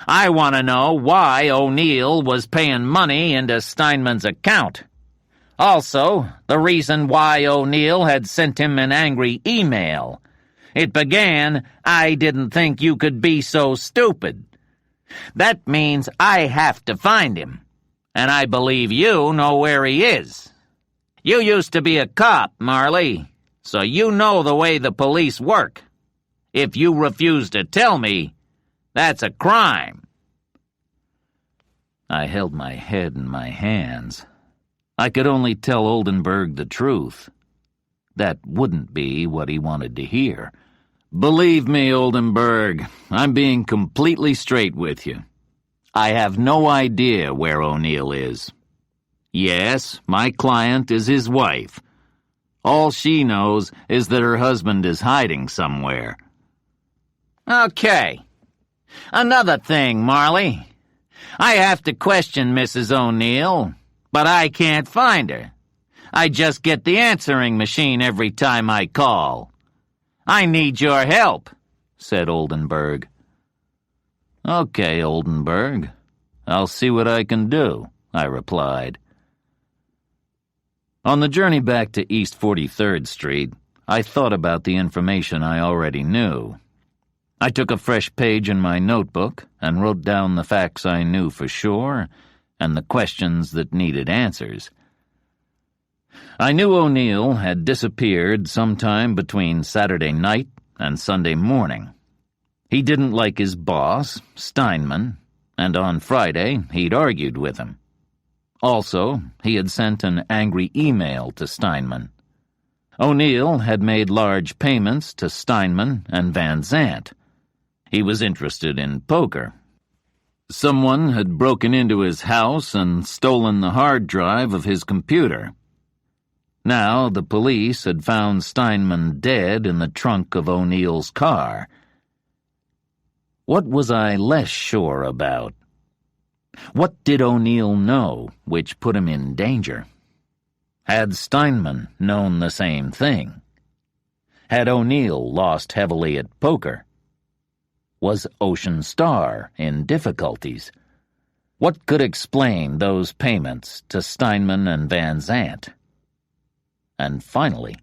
I want to know why O'Neill was paying money into Steinman's account. Also, the reason why O'Neill had sent him an angry email. It began, 'I didn't think you could be so stupid.' That means I have to find him, and I believe you know where he is. You used to be a cop, Marley, so you know the way the police work. If you refuse to tell me, that's a crime." I held my head in my hands. I could only tell Oldenburg the truth. That wouldn't be what he wanted to hear. "Believe me, Oldenburg, I'm being completely straight with you. I have no idea where O'Neill is. Yes, my client is his wife. All she knows is that her husband is hiding somewhere." "Okay. Another thing, Marley. I have to question Mrs. O'Neill, but I can't find her. I just get the answering machine every time I call. I need your help," said Oldenburg. "Okay, Oldenburg. I'll see what I can do," I replied. On the journey back to East 43rd Street, I thought about the information I already knew. I took a fresh page in my notebook and wrote down the facts I knew for sure and the questions that needed answers. I knew O'Neill had disappeared sometime between Saturday night and Sunday morning. He didn't like his boss, Steinman, and on Friday he'd argued with him. Also, he had sent an angry email to Steinman. O'Neill had made large payments to Steinman and Van Zandt. He was interested in poker. Someone had broken into his house and stolen the hard drive of his computer. Now the police had found Steinman dead in the trunk of O'Neill's car. What was I less sure about? What did O'Neill know which put him in danger? Had Steinman known the same thing? Had O'Neill lost heavily at poker? Was Ocean Star in difficulties? What could explain those payments to Steinman and Van Zandt? And finally,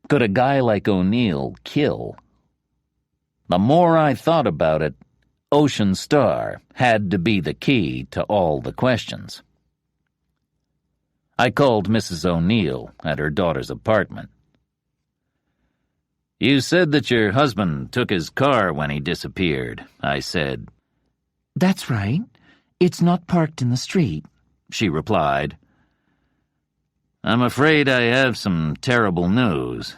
could a guy like O'Neill kill? The more I thought about it, Ocean Star had to be the key to all the questions. I called Mrs. O'Neill at her daughter's apartment. "You said that your husband took his car when he disappeared," I said. "That's right. It's not parked in the street," she replied. "I'm afraid I have some terrible news.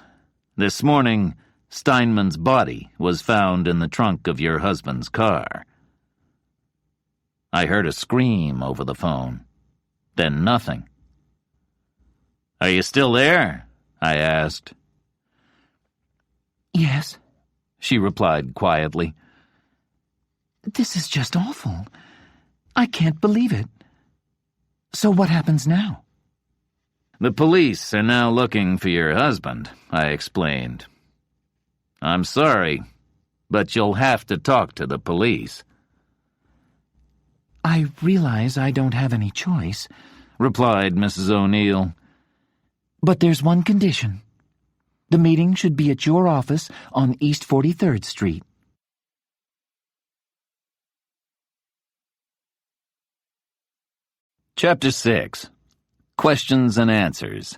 This morning, Steinman's body was found in the trunk of your husband's car." I heard a scream over the phone, then nothing. "Are you still there?" I asked. "Yes," she replied quietly. "This is just awful. I can't believe it. So what happens now?" "The police are now looking for your husband," I explained. "I'm sorry, but you'll have to talk to the police." "I realize I don't have any choice," replied Mrs. O'Neill. "but there's one condition. The meeting should be at your office on East 43rd Street." Chapter 6. Questions and Answers.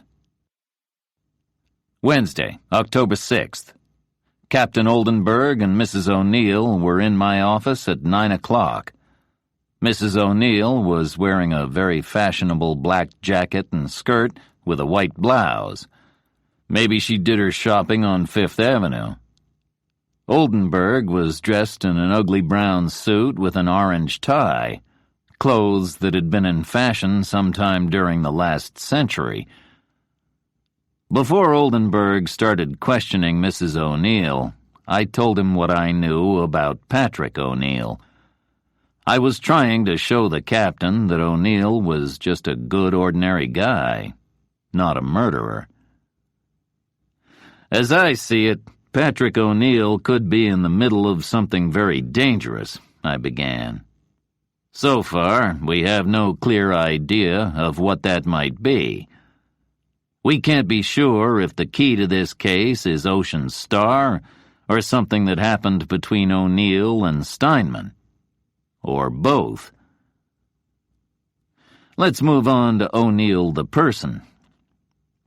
Wednesday, October 6th. Captain Oldenburg and Mrs. O'Neill were in my office at 9 o'clock. Mrs. O'Neill was wearing a very fashionable black jacket and skirt with a white blouse. Maybe she did her shopping on Fifth Avenue. Oldenburg was dressed in an ugly brown suit with an orange tie, clothes that had been in fashion sometime during the last century. Before Oldenburg started questioning Mrs. O'Neill, I told him what I knew about Patrick O'Neill. I was trying to show the captain that O'Neill was just a good ordinary guy, not a murderer. "As I see it, Patrick O'Neill could be in the middle of something very dangerous," I began. "So far, we have no clear idea of what that might be. We can't be sure if the key to this case is Ocean Star or something that happened between O'Neill and Steinman. Or both. Let's move on to O'Neill the person.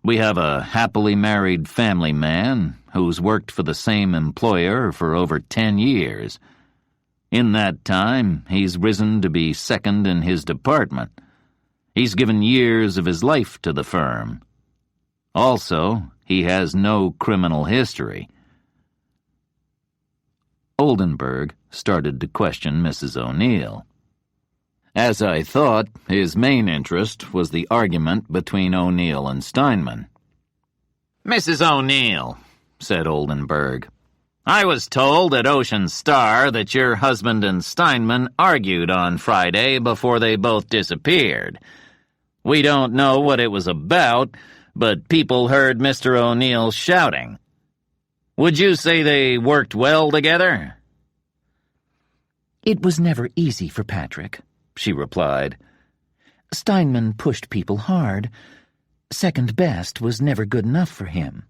We have a happily married family man who's worked for the same employer for over 10 years. In that time, he's risen to be second in his department. He's given years of his life to the firm. Also, he has no criminal history." Oldenburg started to question Mrs. O'Neill. As I thought, his main interest was the argument between O'Neill and Steinman. "Mrs. O'Neill," said Oldenburg, "I was told at Ocean Star that your husband and Steinman argued on Friday before they both disappeared. We don't know what it was about, but people heard Mr. O'Neill shouting. Would you say they worked well together?" "It was never easy for Patrick," she replied. "Steinman pushed people hard. Second best was never good enough for him.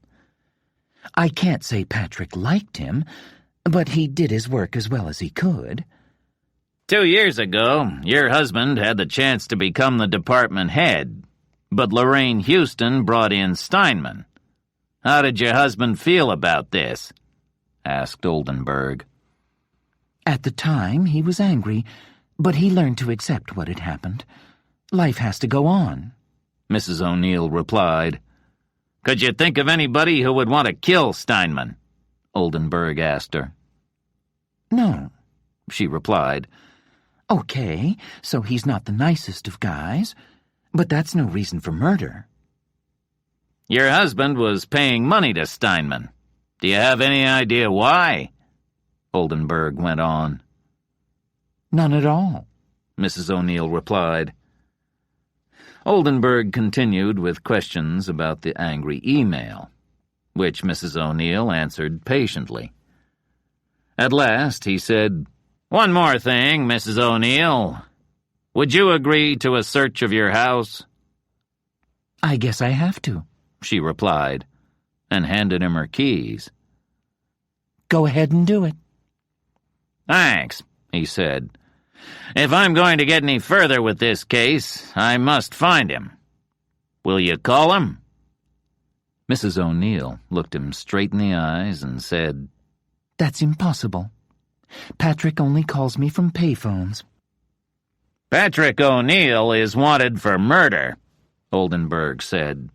I can't say Patrick liked him, but he did his work as well as he could." 2 years ago, your husband had the chance to become the department head, but Lorraine Houston brought in Steinman. How did your husband feel about this?" asked Oldenburg. "At the time, he was angry, but he learned to accept what had happened. Life has to go on," Mrs. O'Neill replied. "Could you think of anybody who would want to kill Steinman?" Oldenburg asked her. "No," she replied. "Okay, so he's not the nicest of guys, but that's no reason for murder." "Your husband was paying money to Steinman. Do you have any idea why?" Oldenburg went on. "None at all," Mrs. O'Neill replied. Oldenburg continued with questions about the angry email, which Mrs. O'Neill answered patiently. At last he said, "One more thing, Mrs. O'Neill. Would you agree to a search of your house?" "I guess I have to," she replied, and handed him her keys. "Go ahead and do it." "Thanks," he said. "If I'm going to get any further with this case, I must find him. Will you call him?" Mrs. O'Neill looked him straight in the eyes and said, "That's impossible. Patrick only calls me from payphones." "Patrick O'Neill is wanted for murder," Oldenburg said.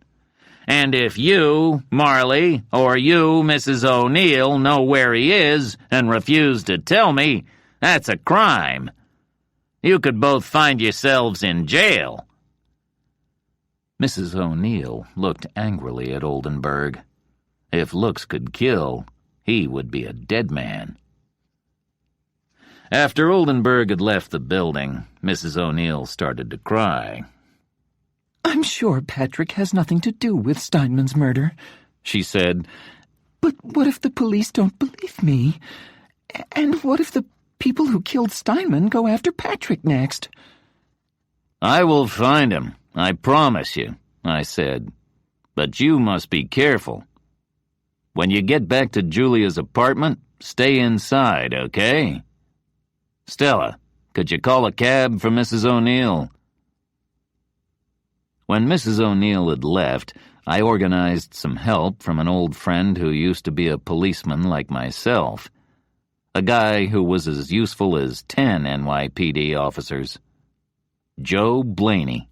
"And if you, Marley, or you, Mrs. O'Neill, know where he is and refuse to tell me, that's a crime. You could both find yourselves in jail." Mrs. O'Neill looked angrily at Oldenburg. If looks could kill, he would be a dead man. After Oldenburg had left the building, Mrs. O'Neill started to cry. I'm sure Patrick has nothing to do with Steinman's murder, she said. But what if the police don't believe me? And what if the people who killed Steinman go after Patrick next? I will find him, I promise you, I said. But you must be careful. When you get back to Julia's apartment, stay inside, okay? Stella, could you call a cab for Mrs. O'Neill? When Mrs. O'Neill had left, I organized some help from an old friend who used to be a policeman like myself. A guy who was as useful as 10 NYPD officers. Joe Blaney.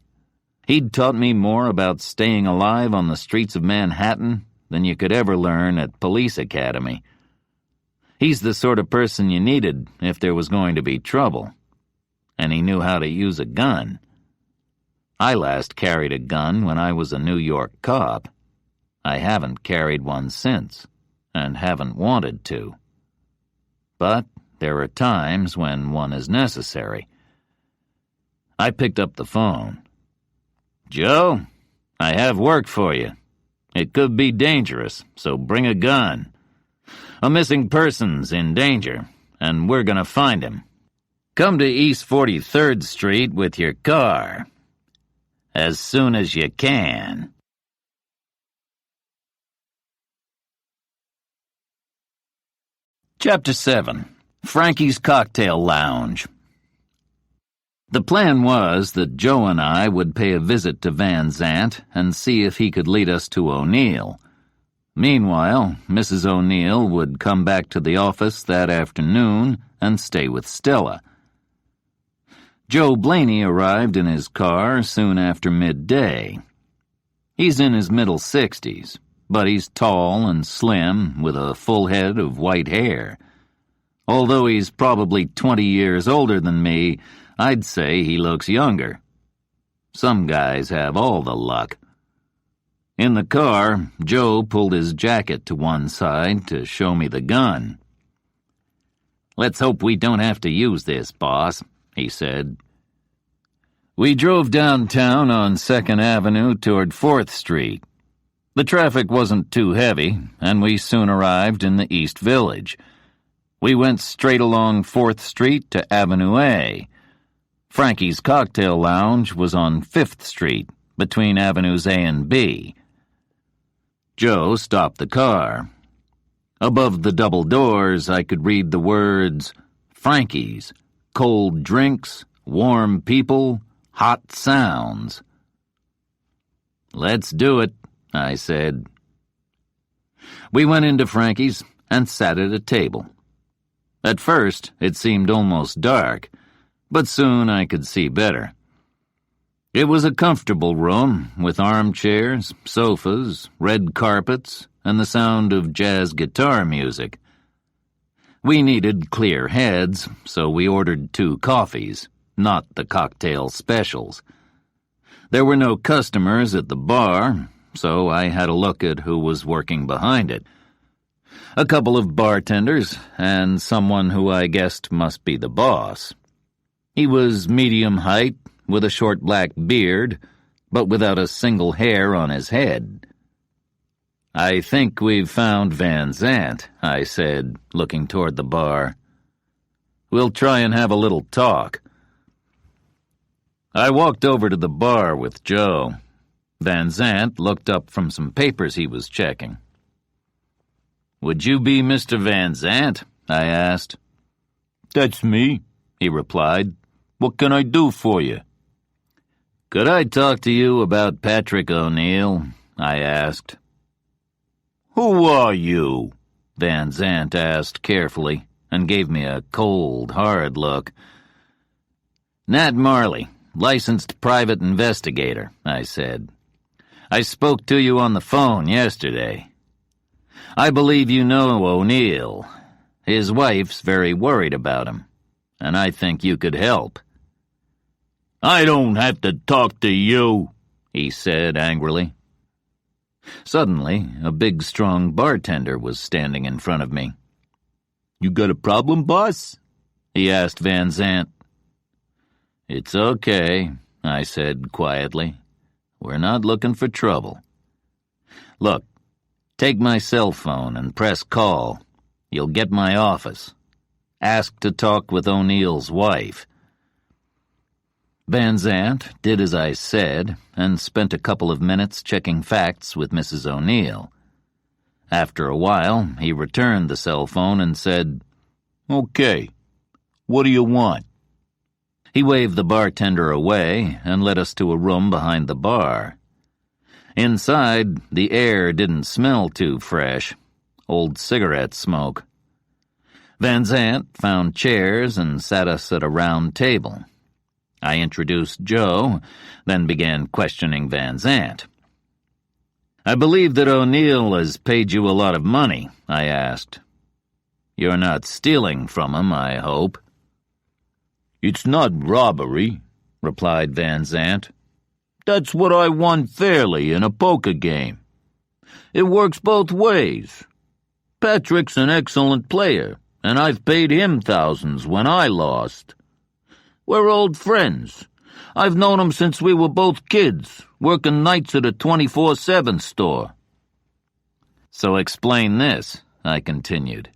He'd taught me more about staying alive on the streets of Manhattan than you could ever learn at police academy. He's the sort of person you needed if there was going to be trouble. And he knew how to use a gun. I last carried a gun when I was a New York cop. I haven't carried one since, and haven't wanted to. But there are times when one is necessary. I picked up the phone. Joe, I have work for you. It could be dangerous, so bring a gun. A missing person's in danger, and we're gonna find him. Come to East 43rd Street with your car. As soon as you can. Chapter 7. Frankie's Cocktail Lounge. The plan was that Joe and I would pay a visit to Van Zandt and see if he could lead us to O'Neill. Meanwhile, Mrs. O'Neill would come back to the office that afternoon and stay with Stella. Joe Blaney arrived in his car soon after midday. He's in his middle 60s, but he's tall and slim with a full head of white hair. Although he's probably 20 years older than me, I'd say he looks younger. Some guys have all the luck. In the car, Joe pulled his jacket to one side to show me the gun. "Let's hope we don't have to use this, boss," he said. We drove downtown on 2nd Avenue toward 4th Street. The traffic wasn't too heavy, and we soon arrived in the East Village. We went straight along 4th Street to Avenue A. Frankie's Cocktail Lounge was on 5th Street, between Avenues A and B. Joe stopped the car. Above the double doors, I could read the words, Frankie's, cold drinks, warm people, hot sounds. "Let's do it," I said. We went into Frankie's and sat at a table. At first, it seemed almost dark, but soon I could see better. It was a comfortable room with armchairs, sofas, red carpets, and the sound of jazz guitar music. We needed clear heads, so we ordered 2 coffees, not the cocktail specials. There were no customers at the bar, so I had a look at who was working behind it. A couple of bartenders, and someone who I guessed must be the boss. He was medium height, with a short black beard, but without a single hair on his head. "I think we've found Van Zandt," I said, looking toward the bar. "We'll try and have a little talk." I walked over to the bar with Joe. Van Zandt looked up from some papers he was checking. "Would you be Mr. Van Zandt?" I asked. "That's me," he replied. "What can I do for you?" "Could I talk to you about Patrick O'Neill?" I asked. "Who are you?" Van Zandt asked carefully, and gave me a cold, hard look. "Nat Marley, licensed private investigator," I said. "I spoke to you on the phone yesterday. I believe you know O'Neill. His wife's very worried about him, and I think you could help." "I don't have to talk to you," he said angrily. Suddenly, a big, strong bartender was standing in front of me. "You got a problem, boss?" he asked Van Zandt. "It's okay," I said quietly. We're not looking for trouble. Look, take my cell phone and press call. You'll get my office. Ask to talk with O'Neill's wife." Van Zandt did as I said and spent a couple of minutes checking facts with Mrs. O'Neill. After a while, he returned the cell phone and said, "Okay, what do you want?" He waved the bartender away and led us to a room behind the bar. Inside, the air didn't smell too fresh. Old cigarette smoke. Van Zandt found chairs and sat us at a round table. I introduced Joe, then began questioning Van Zandt. "I believe that O'Neill has paid you a lot of money," I asked. "You're not stealing from him, I hope." "It's not robbery," replied Van Zandt. "That's what I won fairly in a poker game. It works both ways. Patrick's an excellent player, and I've paid him thousands when I lost. We're old friends. I've known him since we were both kids, working nights at a 24/7 store." "So explain this," I continued.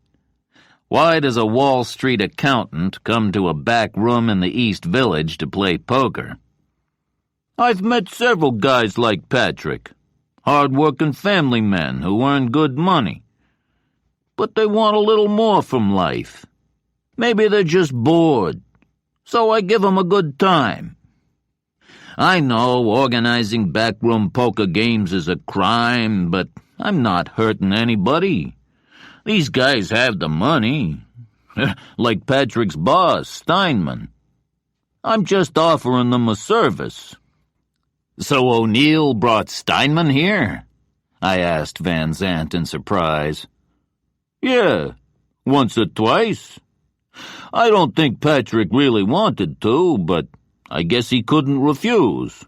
"Why does a Wall Street accountant come to a back room in the East Village to play poker?" "I've met several guys like Patrick, hard-working family men who earn good money. But they want a little more from life. Maybe they're just bored. So I give them a good time. I know organizing backroom poker games is a crime, but I'm not hurting anybody. These guys have the money. Like Patrick's boss, Steinman. I'm just offering them a service." "So O'Neill brought Steinman here?" I asked Van Zandt in surprise. "Yeah, once or twice. I don't think Patrick really wanted to, but I guess he couldn't refuse.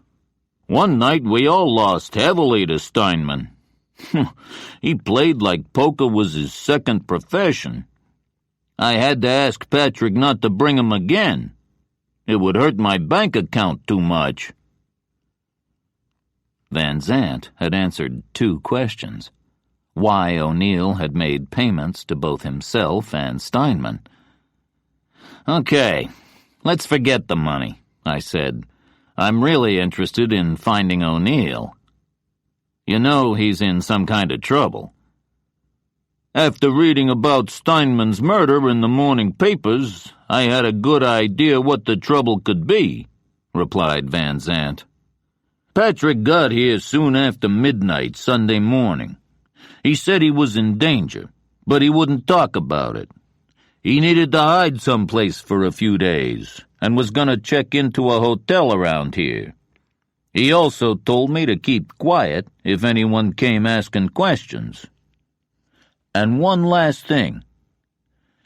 One night we all lost heavily to Steinman. He played like poker was his second profession. I had to ask Patrick not to bring him again. It would hurt my bank account too much." Van Zandt had answered 2 questions. Why O'Neill had made payments to both himself and Steinman. "Okay, let's forget the money," I said. "I'm really interested in finding O'Neill. You know he's in some kind of trouble." "After reading about Steinman's murder in the morning papers, I had a good idea what the trouble could be," replied Van Zandt. "Patrick got here soon after midnight Sunday morning. He said he was in danger, but he wouldn't talk about it. He needed to hide someplace for a few days and was going to check into a hotel around here. He also told me to keep quiet if anyone came asking questions. And one last thing.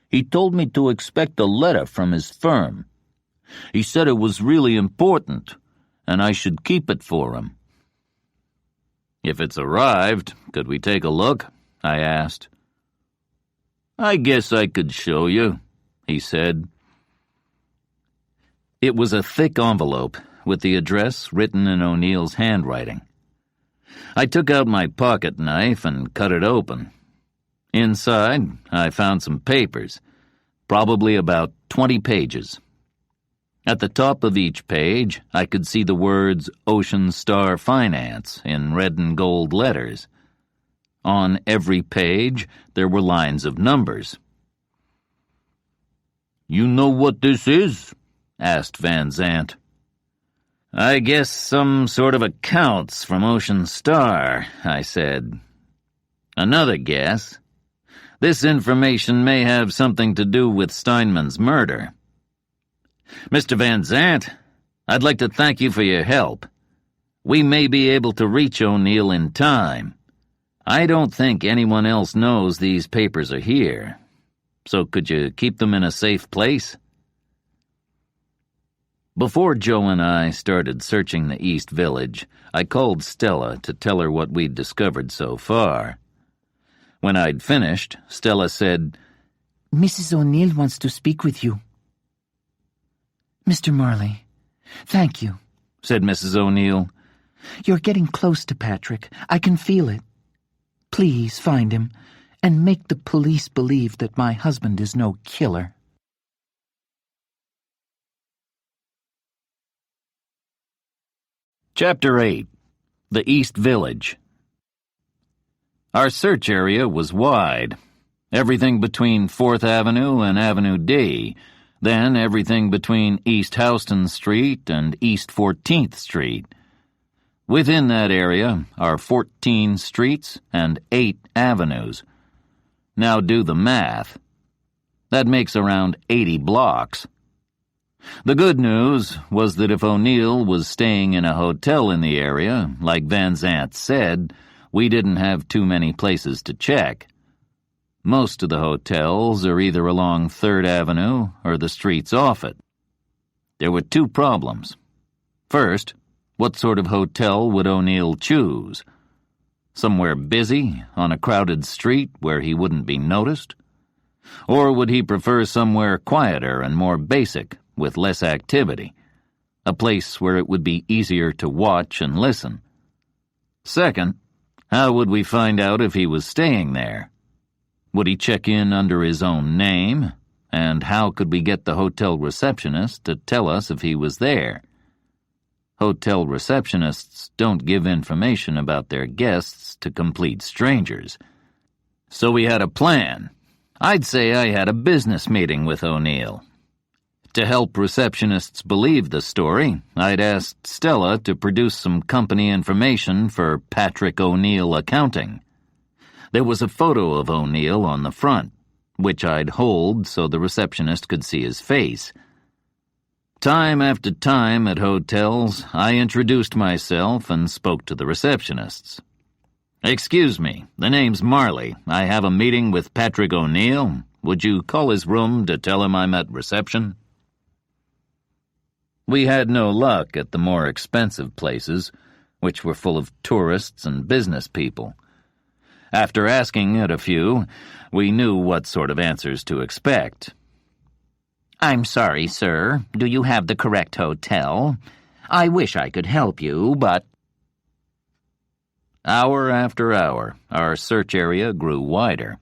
He told me to expect a letter from his firm. He said it was really important, and I should keep it for him." "If it's arrived, could we take a look?" I asked. "I guess I could show you," he said. It was a thick envelope with the address written in O'Neill's handwriting. I took out my pocket knife and cut it open. Inside, I found some papers, probably about 20 pages. At the top of each page, I could see the words Ocean Star Finance in red and gold letters. On every page, there were lines of numbers. "You know what this is?" asked Van Zandt. "I guess some sort of accounts from Ocean Star," I said. "Another guess. This information may have something to do with Steinman's murder. Mr. Van Zandt, I'd like to thank you for your help. We may be able to reach O'Neill in time. I don't think anyone else knows these papers are here. So could you keep them in a safe place?" Before Joe and I started searching the East Village, I called Stella to tell her what we'd discovered so far. When I'd finished, Stella said, "Mrs. O'Neill wants to speak with you." "Mr. Marley, thank you," said Mrs. O'Neill. You're getting close to Patrick. I can feel it. Please find him, and make the police believe that my husband is no killer. Chapter 8. The East Village. Our search area was wide. Everything between 4th Avenue and Avenue D, then everything between East Houston Street and East 14th Street. Within that area are 14 streets and 8 avenues. Now do the math. That makes around 80 blocks. The good news was that if O'Neill was staying in a hotel in the area, like Van Zandt said, we didn't have too many places to check. Most of the hotels are either along 3rd Avenue or the streets off it. There were 2 problems. First, what sort of hotel would O'Neill choose? Somewhere busy, on a crowded street where he wouldn't be noticed? Or would he prefer somewhere quieter and more basic, with less activity? A place where it would be easier to watch and listen? Second, how would we find out if he was staying there? Would he check in under his own name? And how could we get the hotel receptionist to tell us if he was there? Hotel receptionists don't give information about their guests to complete strangers. So we had a plan. I'd say I had a business meeting with O'Neill. To help receptionists believe the story, I'd asked Stella to produce some company information for Patrick O'Neill Accounting. There was a photo of O'Neill on the front, which I'd hold so the receptionist could see his face. Time after time at hotels, I introduced myself and spoke to the receptionists. "Excuse me, the name's Marley. I have a meeting with Patrick O'Neill. Would you call his room to tell him I'm at reception?" We had no luck at the more expensive places, which were full of tourists and business people. After asking at a few, we knew what sort of answers to expect. I'm sorry, sir. Do you have the correct hotel? I wish I could help you, but... Hour after hour, our search area grew wider.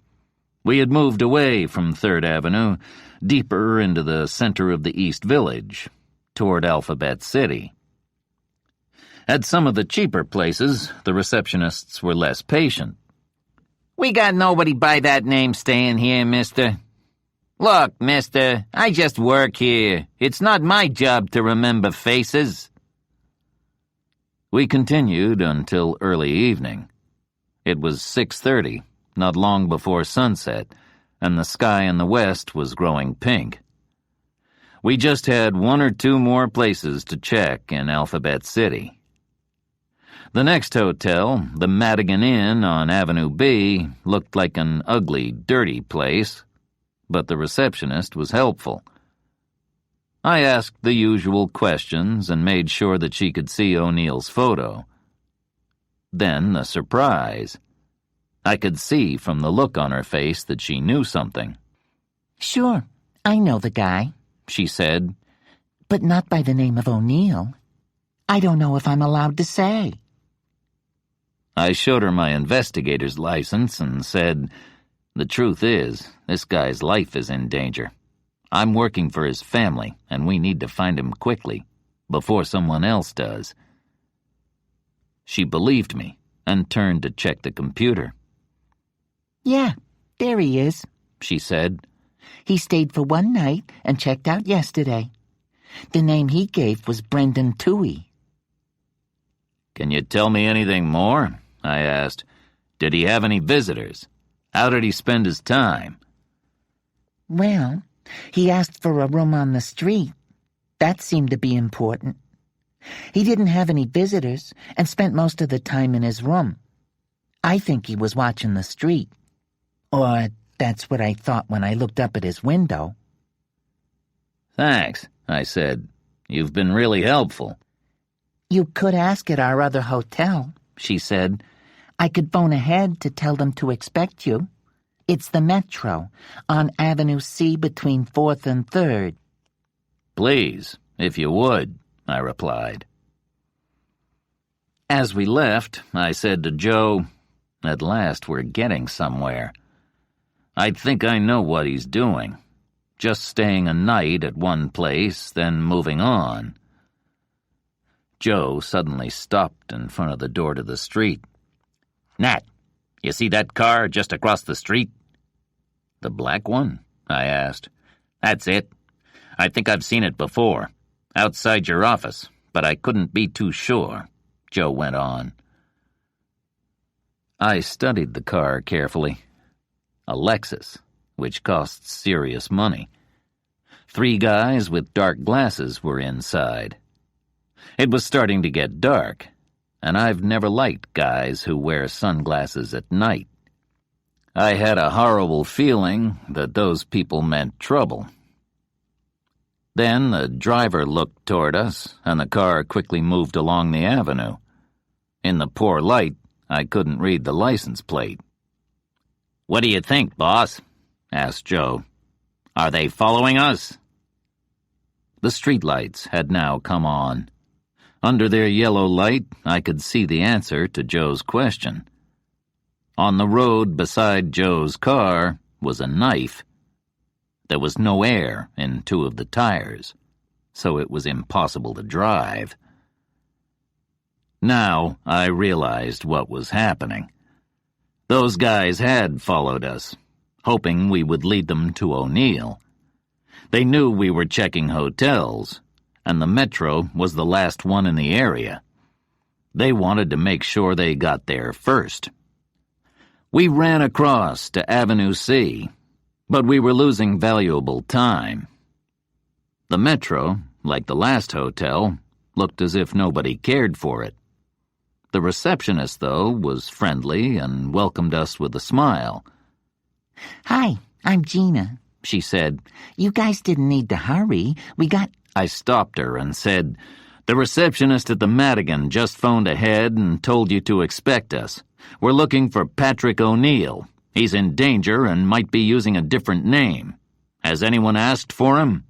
We had moved away from 3rd Avenue, deeper into the center of the East Village, toward Alphabet City. At some of the cheaper places, the receptionists were less patient. "We got nobody by that name staying here, mister. Look, mister, I just work here. It's not my job to remember faces." We continued until early evening. It was 6:30, not long before sunset, and the sky in the west was growing pink. We just had 1 or 2 more places to check in Alphabet City. The next hotel, the Madigan Inn on Avenue B, looked like an ugly, dirty place, but the receptionist was helpful. I asked the usual questions and made sure that she could see O'Neill's photo. Then the surprise. I could see from the look on her face that she knew something. "Sure, I know the guy," she said, "but not by the name of O'Neill. I don't know if I'm allowed to say." I showed her my investigator's license and said, "The truth is, this guy's life is in danger. I'm working for his family, and we need to find him quickly, before someone else does." She believed me and turned to check the computer. "Yeah, there he is," she said. "He stayed for 1 night and checked out yesterday. The name he gave was Brendan Toohey." "Can you tell me anything more?" I asked. "Did he have any visitors? How did he spend his time?" "Well, he asked for a room on the street. That seemed to be important. He didn't have any visitors and spent most of the time in his room. I think he was watching the street. Or that's what I thought when I looked up at his window." "Thanks," I said. "You've been really helpful." "You could ask at our other hotel," she said. "I could phone ahead to tell them to expect you. It's the Metro, on Avenue C between 4th and 3rd. "Please, if you would," I replied. As we left, I said to Joe, "At last we're getting somewhere. I think I know what he's doing. Just staying a night at one place, then moving on." Joe suddenly stopped in front of the door to the street. "Nat, you see that car just across the street?" "The black one?" I asked. "That's it. I think I've seen it before, outside your office, but I couldn't be too sure," Joe went on. I studied the car carefully. A Lexus, which costs serious money. 3 guys with dark glasses were inside. It was starting to get dark, and I've never liked guys who wear sunglasses at night. I had a horrible feeling that those people meant trouble. Then the driver looked toward us, and the car quickly moved along the avenue. In the poor light, I couldn't read the license plate. "What do you think, boss?" asked Joe. "Are they following us?" The streetlights had now come on. Under their yellow light, I could see the answer to Joe's question. On the road beside Joe's car was a knife. There was no air in 2 of the tires, so it was impossible to drive. Now I realized what was happening. Those guys had followed us, hoping we would lead them to O'Neill. They knew we were checking hotels, and the Metro was the last one in the area. They wanted to make sure they got there first. We ran across to Avenue C, but we were losing valuable time. The Metro, like the last hotel, looked as if nobody cared for it. The receptionist, though, was friendly and welcomed us with a smile. "Hi, I'm Gina," she said. "You guys didn't need to hurry. I stopped her and said, "The receptionist at the Madigan just phoned ahead and told you to expect us. We're looking for Patrick O'Neill. He's in danger and might be using a different name. Has anyone asked for him?"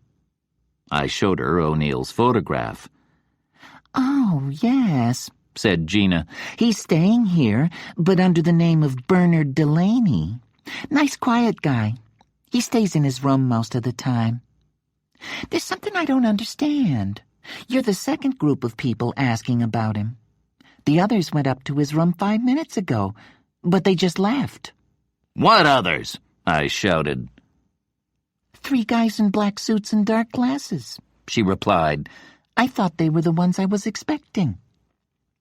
I showed her O'Neill's photograph. "Oh, yes," said Gina. "He's staying here, but under the name of Bernard Delaney. Nice, quiet guy. He stays in his room most of the time. There's something I don't understand. You're the second group of people asking about him. The others went up to his room 5 minutes ago, but they just left." "What others?" I shouted. 3 guys in black suits and dark glasses," she replied. "I thought they were the ones I was expecting."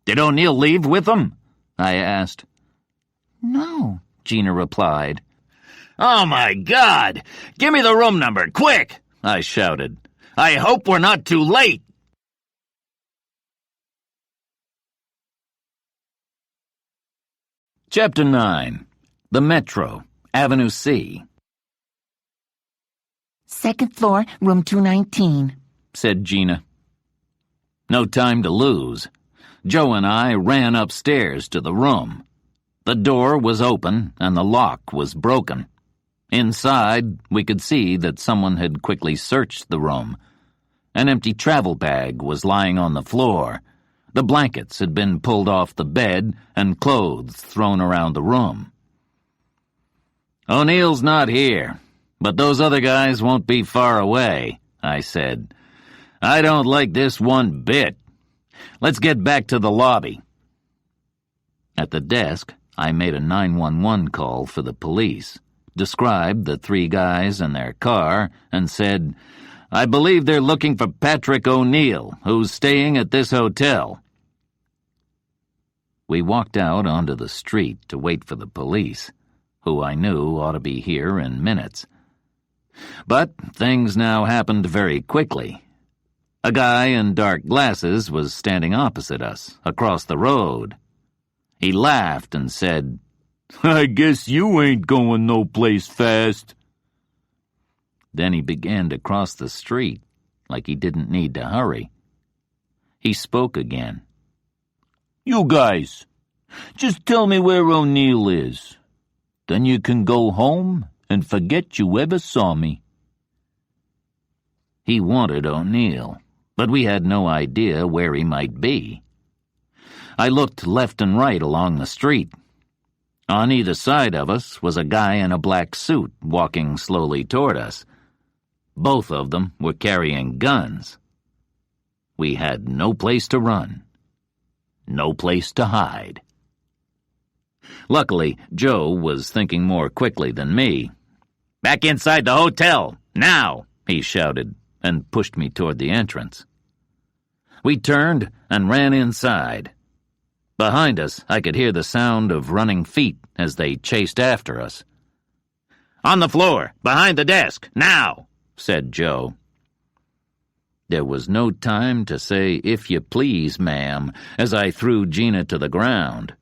"Did O'Neill leave with them?" I asked. "No," Gina replied. "Oh, my God! Give me the room number, quick!" I shouted. "I hope we're not too late!" Chapter 9. The Metro, Avenue C. "Second floor, room 219, said Gina. No time to lose. Joe and I ran upstairs to the room. The door was open and the lock was broken. Inside, we could see that someone had quickly searched the room. An empty travel bag was lying on the floor. The blankets had been pulled off the bed and clothes thrown around the room. "O'Neill's not here, but those other guys won't be far away," I said. "I don't like this one bit. Let's get back to the lobby." At the desk, I made a 911 call for the police, described the 3 guys and their car, and said, "I believe they're looking for Patrick O'Neill, who's staying at this hotel." We walked out onto the street to wait for the police, who I knew ought to be here in minutes. But things now happened very quickly. A guy in dark glasses was standing opposite us, across the road. He laughed and said, "I guess you ain't going no place fast." Then he began to cross the street, like he didn't need to hurry. He spoke again. "You guys, just tell me where O'Neill is. Then you can go home and forget you ever saw me." He wanted O'Neill, but we had no idea where he might be. I looked left and right along the street. On either side of us was a guy in a black suit walking slowly toward us. Both of them were carrying guns. We had no place to run, no place to hide. Luckily, Joe was thinking more quickly than me. "Back inside the hotel, now!" he shouted, and pushed me toward the entrance. We turned and ran inside. Behind us, I could hear the sound of running feet as they chased after us. "On the floor, behind the desk, now!" said Joe. There was no time to say, "If you please, ma'am," as I threw Gina to the ground.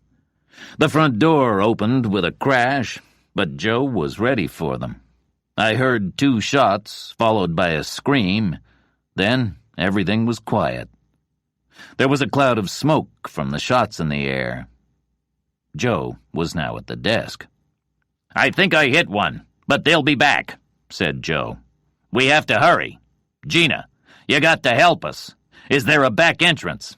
The front door opened with a crash, but Joe was ready for them. I heard 2 shots, followed by a scream. Then everything was quiet. There was a cloud of smoke from the shots in the air. Joe was now at the desk. "I think I hit one, but they'll be back," said Joe. "We have to hurry. Gina, you got to help us. Is there a back entrance?"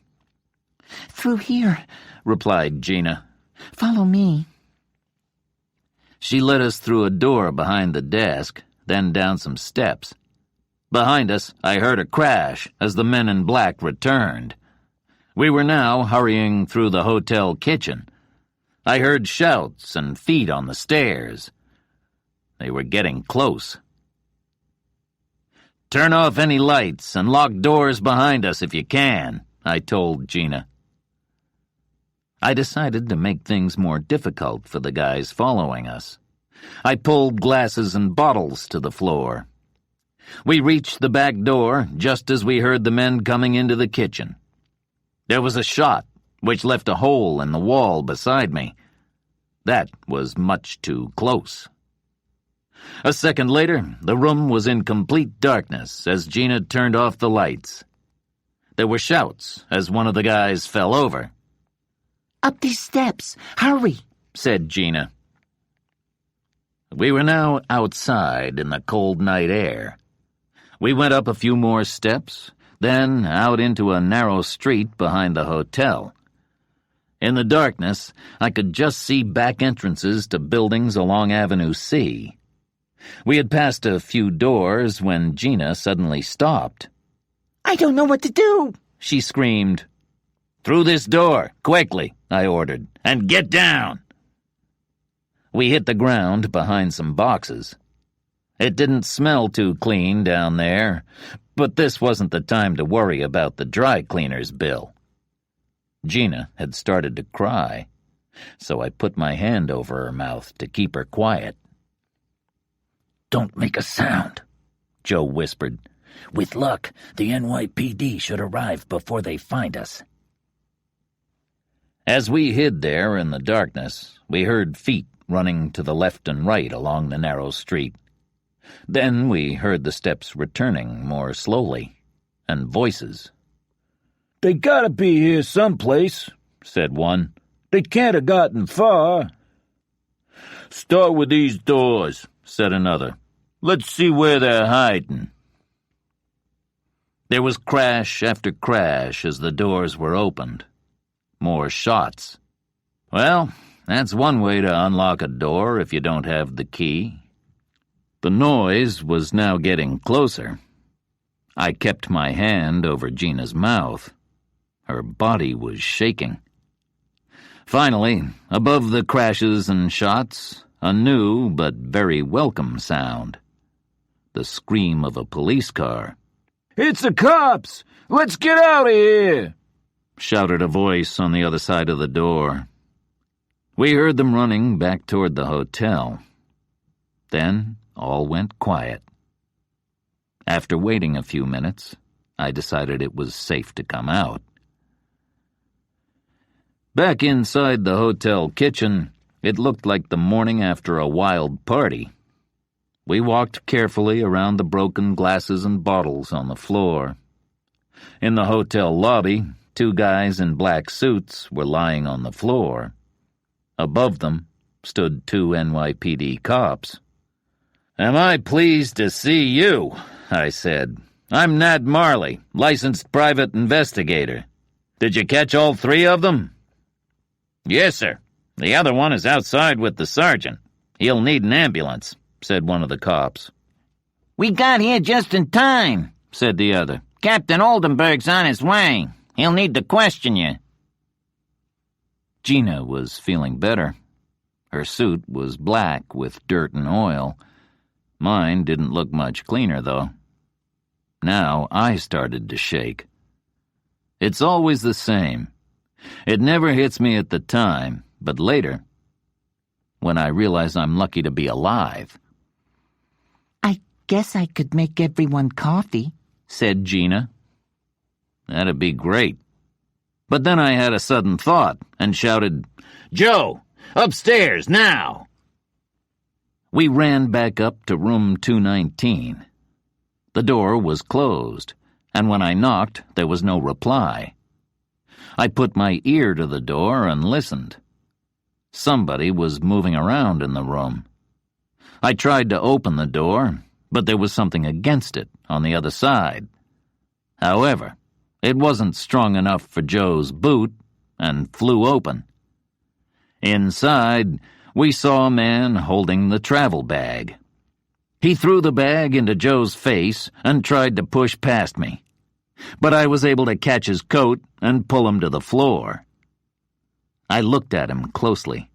"Through here," replied Gina. "Follow me." She led us through a door behind the desk, then down some steps. Behind us, I heard a crash as the men in black returned. We were now hurrying through the hotel kitchen. I heard shouts and feet on the stairs. They were getting close. "Turn off any lights and lock doors behind us if you can," I told Gina. I decided to make things more difficult for the guys following us. I pulled glasses and bottles to the floor. We reached the back door just as we heard the men coming into the kitchen. There was a shot, which left a hole in the wall beside me. That was much too close. A second later, the room was in complete darkness as Gina turned off the lights. There were shouts as one of the guys fell over. "Up these steps! Hurry!" said Gina. We were now outside in the cold night air. We went up a few more steps, then out into a narrow street behind the hotel. In the darkness, I could just see back entrances to buildings along Avenue C. We had passed a few doors when Gina suddenly stopped. "I don't know what to do!" she screamed. "Through this door, quickly," I ordered, "and get down." We hit the ground behind some boxes. It didn't smell too clean down there, but this wasn't the time to worry about the dry cleaner's bill. Gina had started to cry, so I put my hand over her mouth to keep her quiet. "Don't make a sound," Joe whispered. "With luck, the NYPD should arrive before they find us." As we hid there in the darkness, we heard feet running to the left and right along the narrow street. Then we heard the steps returning more slowly, and voices. "They gotta be here someplace," said one. "They can't have gotten far." "Start with these doors," said another. "Let's see where they're hiding." There was crash after crash as the doors were opened. More shots. Well, that's one way to unlock a door if you don't have the key. The noise was now getting closer. I kept my hand over Gina's mouth. Her body was shaking. Finally, above the crashes and shots, a new but very welcome sound. The scream of a police car. "It's the cops! Let's get out of here!" shouted a voice on the other side of the door. We heard them running back toward the hotel. Then all went quiet. After waiting a few minutes, I decided it was safe to come out. Back inside the hotel kitchen, it looked like the morning after a wild party. We walked carefully around the broken glasses and bottles on the floor. In the hotel lobby, 2 guys in black suits were lying on the floor. Above them stood 2 NYPD cops. "Am I pleased to see you?" I said. "I'm Nat Marley, licensed private investigator. Did you catch all 3 of them?" Yes, sir. The other one is outside with the sergeant. He'll need an ambulance, said one of the cops. We got here just in time, said the other. Captain Oldenburg's on his way. He'll need to question you. Gina was feeling better. Her suit was black with dirt and oil. Mine didn't look much cleaner, though. Now I started to shake. It's always the same. It never hits me at the time, but later, when I realize I'm lucky to be alive. I guess I could make everyone coffee, said Gina. That'd be great. But then I had a sudden thought and shouted, "Joe, upstairs, now!" We ran back up to room 219. The door was closed, and when I knocked, there was no reply. I put my ear to the door and listened. Somebody was moving around in the room. I tried to open the door, but there was something against it on the other side. However, it wasn't strong enough for Joe's boot and flew open. Inside, we saw a man holding the travel bag. He threw the bag into Joe's face and tried to push past me, but I was able to catch his coat and pull him to the floor. I looked at him closely.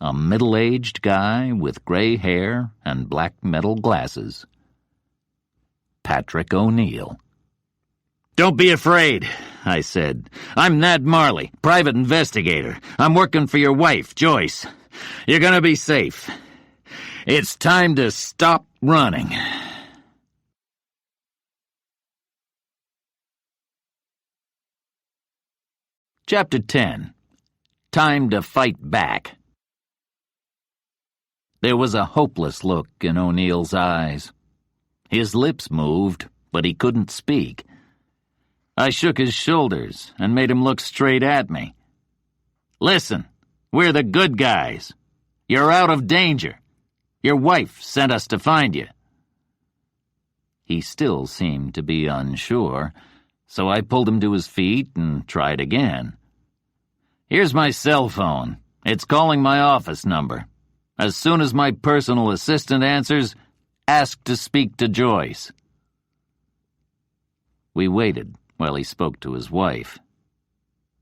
A middle-aged guy with gray hair and black metal glasses. Patrick O'Neill. "Don't be afraid," I said. "I'm Ned Marley, private investigator. I'm working for your wife, Joyce. You're gonna be safe. It's time to stop running." Chapter 10. Time to Fight Back. There was a hopeless look in O'Neill's eyes. His lips moved, but he couldn't speak. I shook his shoulders and made him look straight at me. "Listen, we're the good guys. You're out of danger. Your wife sent us to find you." He still seemed to be unsure, so I pulled him to his feet and tried again. "Here's my cell phone. It's calling my office number. As soon as my personal assistant answers, ask to speak to Joyce." We waited while he spoke to his wife.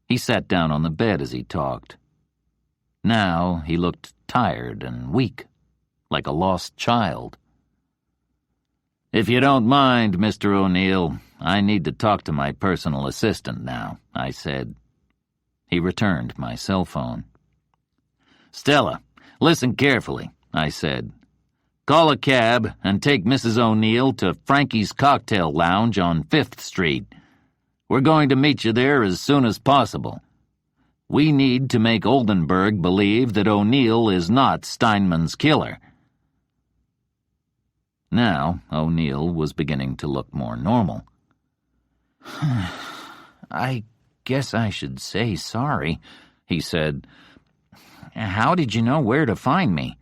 He sat down on the bed as he talked. Now he looked tired and weak, like a lost child. "If you don't mind, Mr. O'Neill, I need to talk to my personal assistant now," I said. He returned my cell phone. "Stella, listen carefully," I said. "Call a cab and take Mrs. O'Neill to Frankie's Cocktail Lounge on 5th Street. We're going to meet you there as soon as possible. We need to make Oldenburg believe that O'Neill is not Steinman's killer." Now O'Neill was beginning to look more normal. "I guess I should say sorry," he said. "How did you know where to find me?"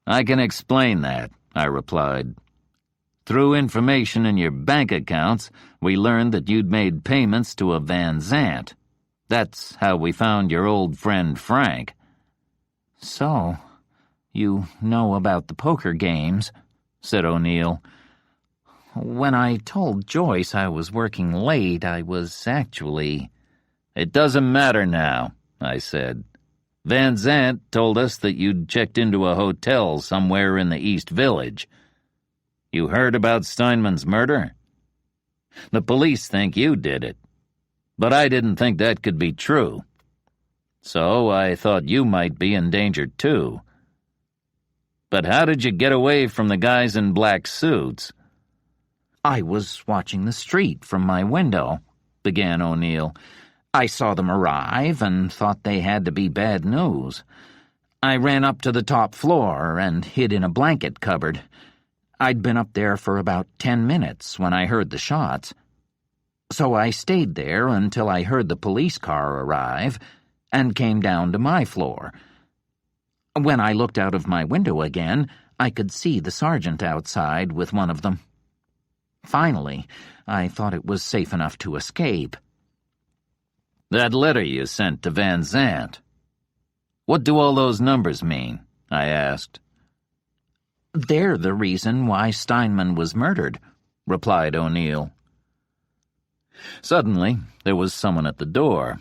"I can explain that," I replied. "Through information in your bank accounts, we learned that you'd made payments to a Van Zandt. That's how we found your old friend Frank." "So, you know about the poker games," said O'Neill. "When I told Joyce I was working late, I was actually—" "It doesn't matter now," I said. "Van Zandt told us that you'd checked into a hotel somewhere in the East Village. You heard about Steinman's murder? The police think you did it, but I didn't think that could be true. So I thought you might be in danger too. But how did you get away from the guys in black suits?" "I was watching the street from my window," began O'Neill. "I saw them arrive and thought they had to be bad news. I ran up to the top floor and hid in a blanket cupboard. I'd been up there for about 10 minutes when I heard the shots. So I stayed there until I heard the police car arrive and came down to my floor. When I looked out of my window again, I could see the sergeant outside with one of them. Finally, I thought it was safe enough to escape." That letter you sent to Van Zandt. What do all those numbers mean? I asked. They're the reason why Steinman was murdered, replied O'Neill. Suddenly, there was someone at the door.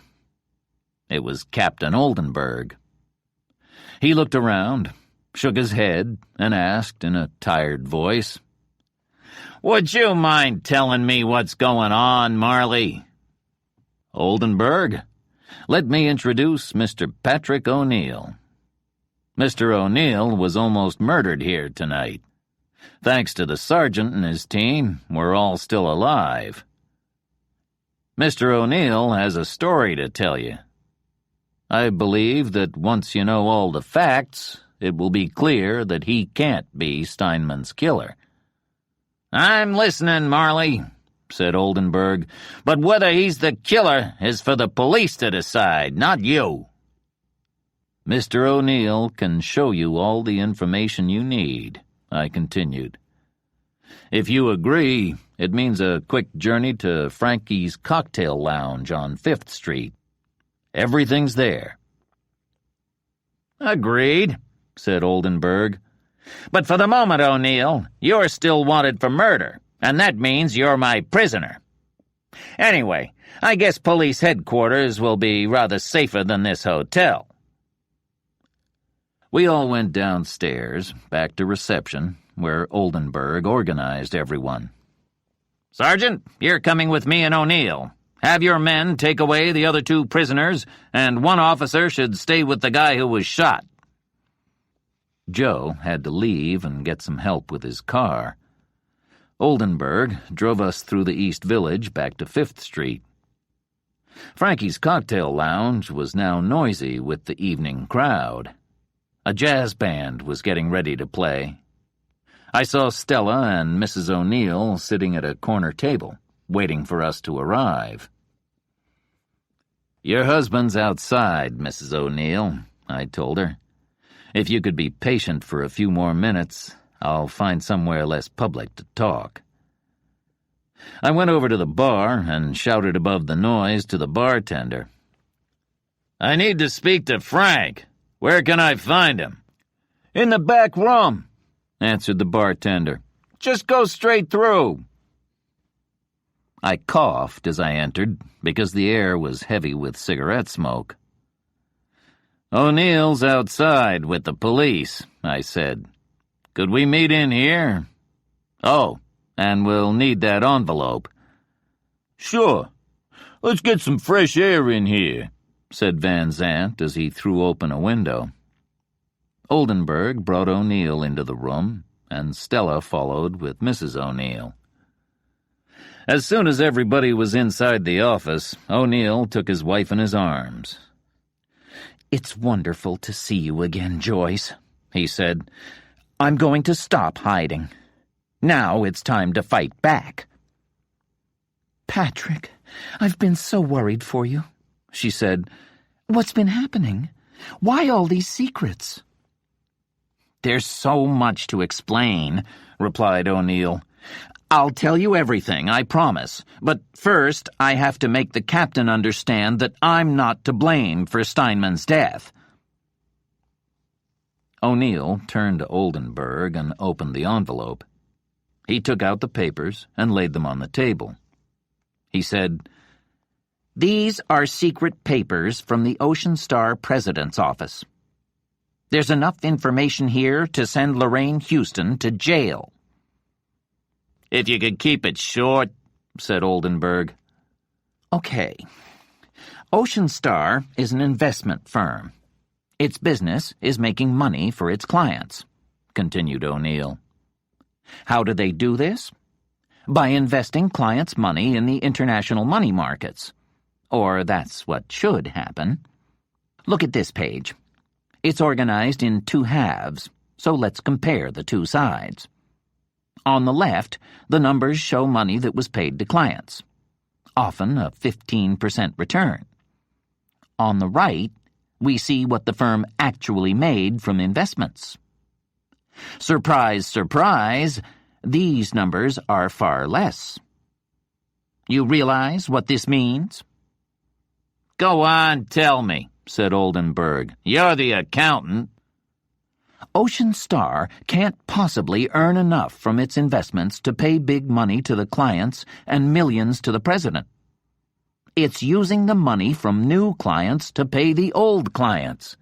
It was Captain Oldenburg. He looked around, shook his head, and asked in a tired voice, "Would you mind telling me what's going on, Marley?" "Oldenburg, let me introduce Mr. Patrick O'Neill. Mr. O'Neill was almost murdered here tonight. Thanks to the sergeant and his team, we're all still alive. Mr. O'Neill has a story to tell you. I believe that once you know all the facts, it will be clear that he can't be Steinman's killer." "I'm listening, Marley," said Oldenburg, "but whether he's the killer is for the police to decide, not you." "Mr. O'Neill can show you all the information you need," I continued. "If you agree, it means a quick journey to Frankie's cocktail lounge on 5th Street. Everything's there." "Agreed," said Oldenburg. "But for the moment, O'Neill, you're still wanted for murder, and that means you're my prisoner. Anyway, I guess police headquarters will be rather safer than this hotel." We all went downstairs, back to reception, where Oldenburg organized everyone. "Sergeant, you're coming with me and O'Neill. Have your men take away the other 2 prisoners, and 1 officer should stay with the guy who was shot." Joe had to leave and get some help with his car. Oldenburg drove us through the East Village back to 5th Street. Frankie's cocktail lounge was now noisy with the evening crowd. A jazz band was getting ready to play. I saw Stella and Mrs. O'Neill sitting at a corner table, waiting for us to arrive. "Your husband's outside, Mrs. O'Neill," I told her. "If you could be patient for a few more minutes, I'll find somewhere less public to talk." I went over to the bar and shouted above the noise to the bartender. "I need to speak to Frank. Where can I find him?" "In the back room," answered the bartender. "Just go straight through." I coughed as I entered because the air was heavy with cigarette smoke. "O'Neill's outside with the police," I said. "Could we meet in here? Oh, and we'll need that envelope." "Sure. Let's get some fresh air in here," said Van Zandt as he threw open a window. Oldenburg brought O'Neill into the room, and Stella followed with Mrs. O'Neill. As soon as everybody was inside the office, O'Neill took his wife in his arms. "It's wonderful to see you again, Joyce," he said. "I'm going to stop hiding. Now it's time to fight back." "Patrick, I've been so worried for you," she said. "What's been happening? Why all these secrets?" "There's so much to explain," replied O'Neill. "I'll tell you everything, I promise. But first, I have to make the captain understand that I'm not to blame for Steinman's death." O'Neill turned to Oldenburg and opened the envelope. He took out the papers and laid them on the table. He said, "These are secret papers from the Ocean Star President's office. There's enough information here to send Lorraine Houston to jail." "If you could keep it short," said Oldenburg. "Okay. Ocean Star is an investment firm. Its business is making money for its clients," continued O'Neill. "How do they do this? By investing clients' money in the international money markets. Or that's what should happen. Look at this page. It's organized in 2 halves, so let's compare the 2 sides. On the left, the numbers show money that was paid to clients, often a 15% return. On the right, we see what the firm actually made from investments. Surprise, surprise, these numbers are far less. You realize what this means?" Go on, tell me, said Oldenburg. You're the accountant. Ocean Star can't possibly earn enough from its investments to pay big money to the clients and millions to the president. It's using the money from new clients to pay the old clients.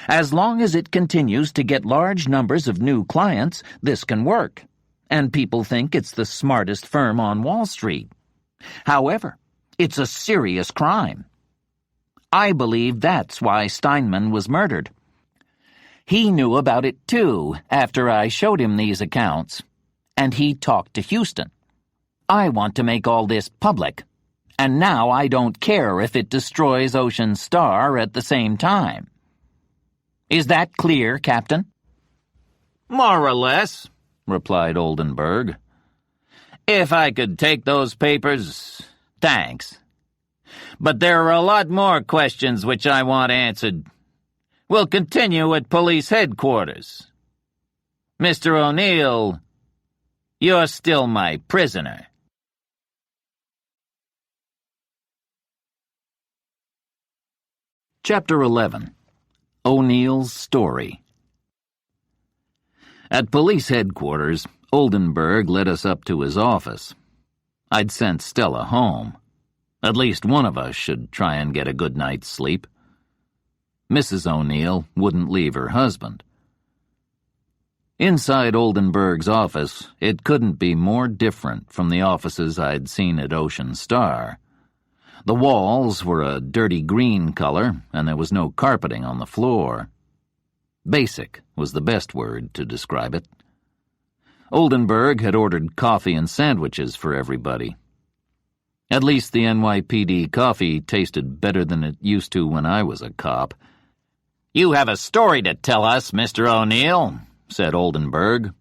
As long as it continues to get large numbers of new clients, this can work, and people think it's the smartest firm on Wall Street. However, it's a serious crime. I believe that's why Steinman was murdered. He knew about it too after I showed him these accounts, and he talked to Houston. I want to make all this public, and now I don't care if it destroys Ocean Star at the same time. Is that clear, Captain? More or less, replied Oldenburg. If I could take those papers, thanks. But there are a lot more questions which I want answered. We'll continue at police headquarters. Mr. O'Neill, you're still my prisoner. Chapter 11. O'Neill's Story. At police headquarters, Oldenburg led us up to his office. I'd sent Stella home. At least one of us should try and get a good night's sleep. Mrs. O'Neill wouldn't leave her husband. Inside Oldenburg's office, it couldn't be more different from the offices I'd seen at Ocean Star. The walls were a dirty green color, and there was no carpeting on the floor. Basic was the best word to describe it. Oldenburg had ordered coffee and sandwiches for everybody. At least the NYPD coffee tasted better than it used to when I was a cop. You have a story to tell us, Mr. O'Neill, said Oldenburg.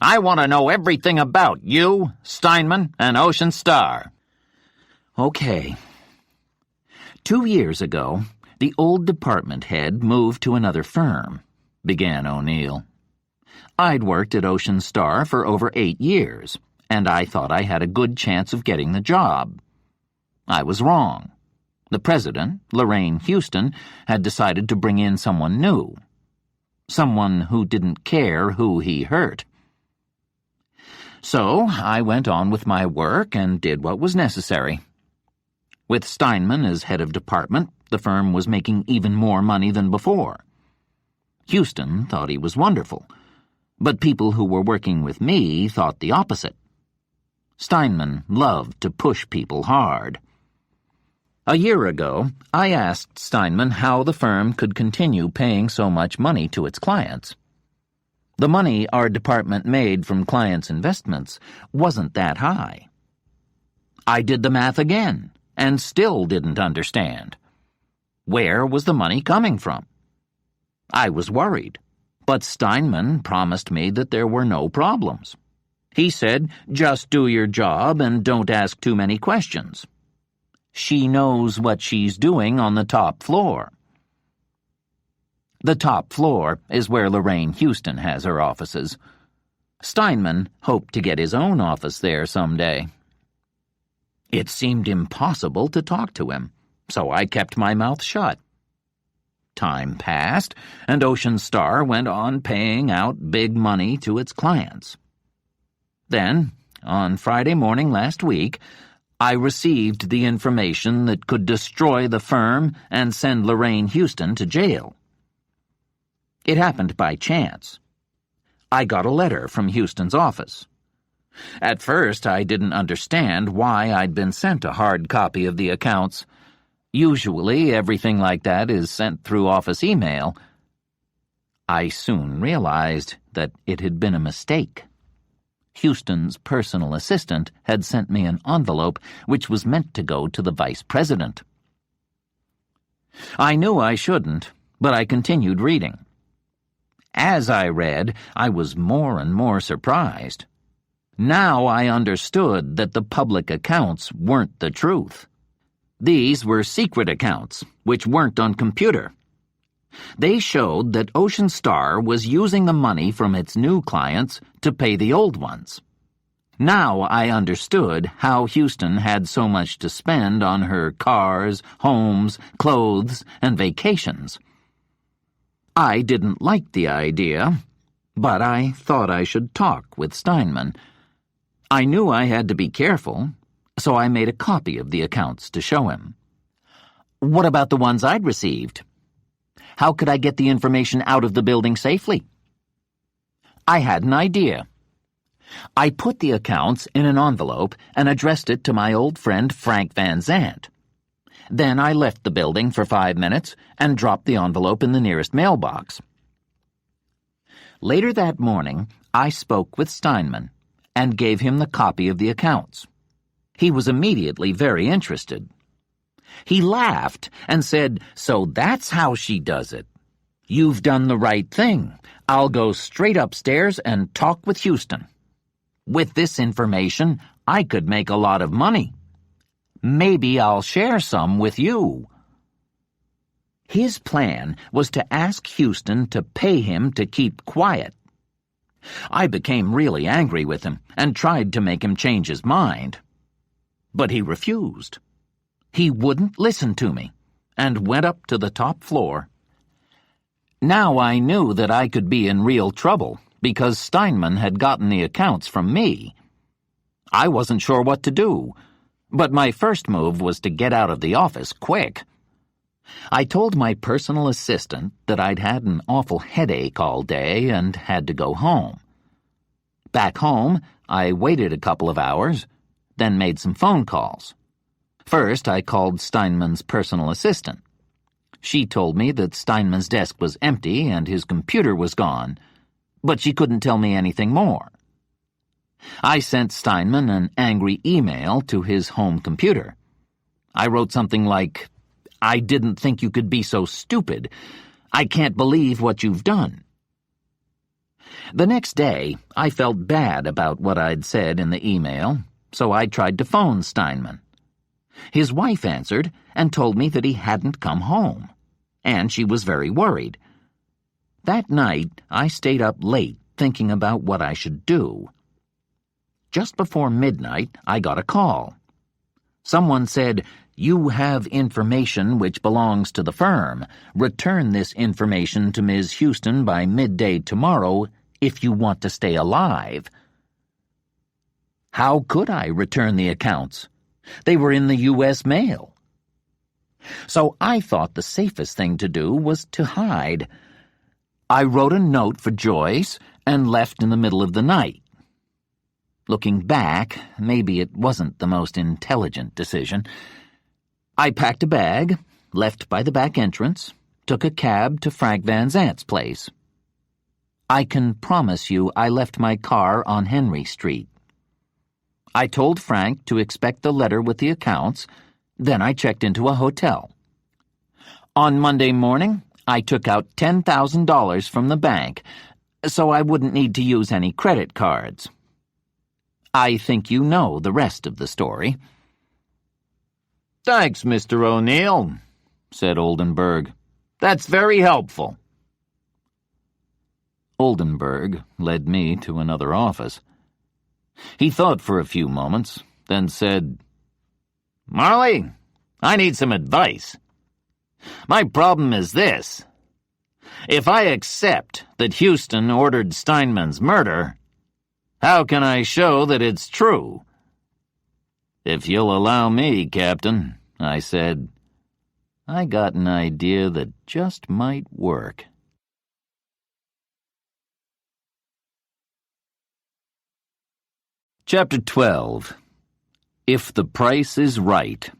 I want to know everything about you, Steinman, and Ocean Star. Okay. 2 years ago, the old department head moved to another firm, began O'Neill. I'd worked at Ocean Star for over 8 years, and I thought I had a good chance of getting the job. I was wrong. The president, Lorraine Houston, had decided to bring in someone new. Someone who didn't care who he hurt. So I went on with my work and did what was necessary. With Steinman as head of department, the firm was making even more money than before. Houston thought he was wonderful, but people who were working with me thought the opposite. Steinman loved to push people hard. A year ago, I asked Steinman how the firm could continue paying so much money to its clients. The money our department made from clients' investments wasn't that high. I did the math again, and still didn't understand. Where was the money coming from? I was worried, but Steinman promised me that there were no problems. He said, just do your job and don't ask too many questions. She knows what she's doing on the top floor. The top floor is where Lorraine Houston has her offices. Steinman hoped to get his own office there someday. It seemed impossible to talk to him, so I kept my mouth shut. Time passed, and Ocean Star went on paying out big money to its clients. Then, on Friday morning last week, I received the information that could destroy the firm and send Lorraine Houston to jail. It happened by chance. I got a letter from Houston's office. At first, I didn't understand why I'd been sent a hard copy of the accounts. Usually, everything like that is sent through office email. I soon realized that it had been a mistake. Houston's personal assistant had sent me an envelope which was meant to go to the vice president. I knew I shouldn't, but I continued reading. As I read, I was more and more surprised. Now I understood that the public accounts weren't the truth. These were secret accounts, which weren't on computer. They showed that Ocean Star was using the money from its new clients to pay the old ones. Now I understood how Houston had so much to spend on her cars, homes, clothes, and vacations. I didn't like the idea, but I thought I should talk with Steinman. I knew I had to be careful, so I made a copy of the accounts to show him. What about the ones I'd received? How could I get the information out of the building safely? I had an idea. I put the accounts in an envelope and addressed it to my old friend Frank Van Zandt. Then I left the building for 5 minutes and dropped the envelope in the nearest mailbox. Later that morning, I spoke with Steinman and gave him the copy of the accounts. He was immediately very interested. He laughed and said, "So that's how she does it. You've done the right thing. I'll go straight upstairs and talk with Houston. With this information, I could make a lot of money. Maybe I'll share some with you." His plan was to ask Houston to pay him to keep quiet. I became really angry with him and tried to make him change his mind. But he refused. He wouldn't listen to me and went up to the top floor. Now I knew that I could be in real trouble because Steinman had gotten the accounts from me. I wasn't sure what to do, but my first move was to get out of the office quick. I told my personal assistant that I'd had an awful headache all day and had to go home. Back home, I waited a couple of hours, then made some phone calls. First, I called Steinman's personal assistant. She told me that Steinman's desk was empty and his computer was gone, but she couldn't tell me anything more. I sent Steinman an angry email to his home computer. I wrote something like, "I didn't think you could be so stupid. I can't believe what you've done." The next day, I felt bad about what I'd said in the email, so I tried to phone Steinman. His wife answered and told me that he hadn't come home, and she was very worried. That night, I stayed up late thinking about what I should do. Just before midnight, I got a call. Someone said, "You have information which belongs to the firm. Return this information to Ms. Houston by midday tomorrow if you want to stay alive." How could I return the accounts? They were in the U.S. mail. So I thought the safest thing to do was to hide. I wrote a note for Joyce and left in the middle of the night. Looking back, maybe it wasn't the most intelligent decision. I packed a bag, left by the back entrance, took a cab to Frank Van Zant's place. I can promise you I left my car on Henry Street. I told Frank to expect the letter with the accounts, then I checked into a hotel. On Monday morning, I took out $10,000 from the bank, so I wouldn't need to use any credit cards. I think you know the rest of the story. "Thanks, Mr. O'Neill," said Oldenburg. "That's very helpful." Oldenburg led me to another office. He thought for a few moments, then said, "Marley, I need some advice. My problem is this. If I accept that Houston ordered Steinman's murder, how can I show that it's true?" "If you'll allow me, Captain," I said, "I got an idea that just might work." Chapter 12. If the Price is Right.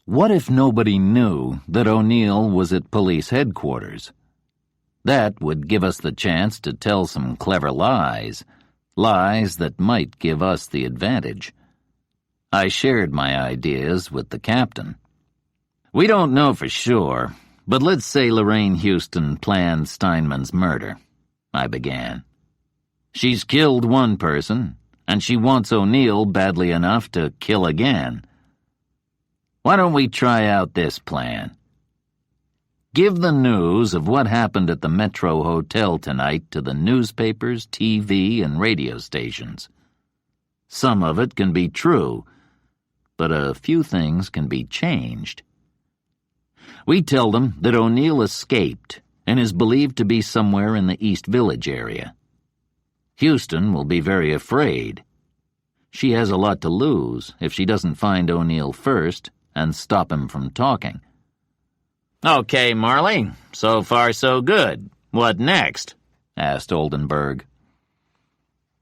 What if nobody knew that O'Neill was at police headquarters? That would give us the chance to tell some clever lies that might give us the advantage. I shared my ideas with the captain. "We don't know for sure, but let's say Lorraine Houston planned Steinman's murder," I began. "She's killed one person, and she wants O'Neill badly enough to kill again. Why don't we try out this plan?" Give the news of what happened at the Metro Hotel tonight to the newspapers, TV, and radio stations. Some of it can be true, but a few things can be changed. We tell them that O'Neill escaped and is believed to be somewhere in the East Village area. Houston will be very afraid. She has a lot to lose if she doesn't find O'Neill first and stop him from talking. Okay, Marley, so far so good. What next? Asked Oldenburg.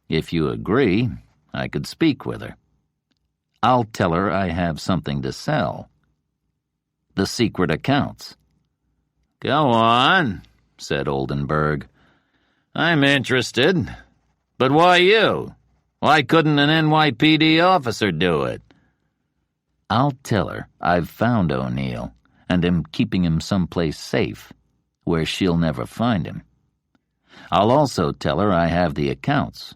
If you agree, I could speak with her. I'll tell her I have something to sell. The secret accounts. Go on, said Oldenburg. I'm interested. But why you? Why couldn't an NYPD officer do it? I'll tell her I've found O'Neill and am keeping him someplace safe, where she'll never find him. I'll also tell her I have the accounts,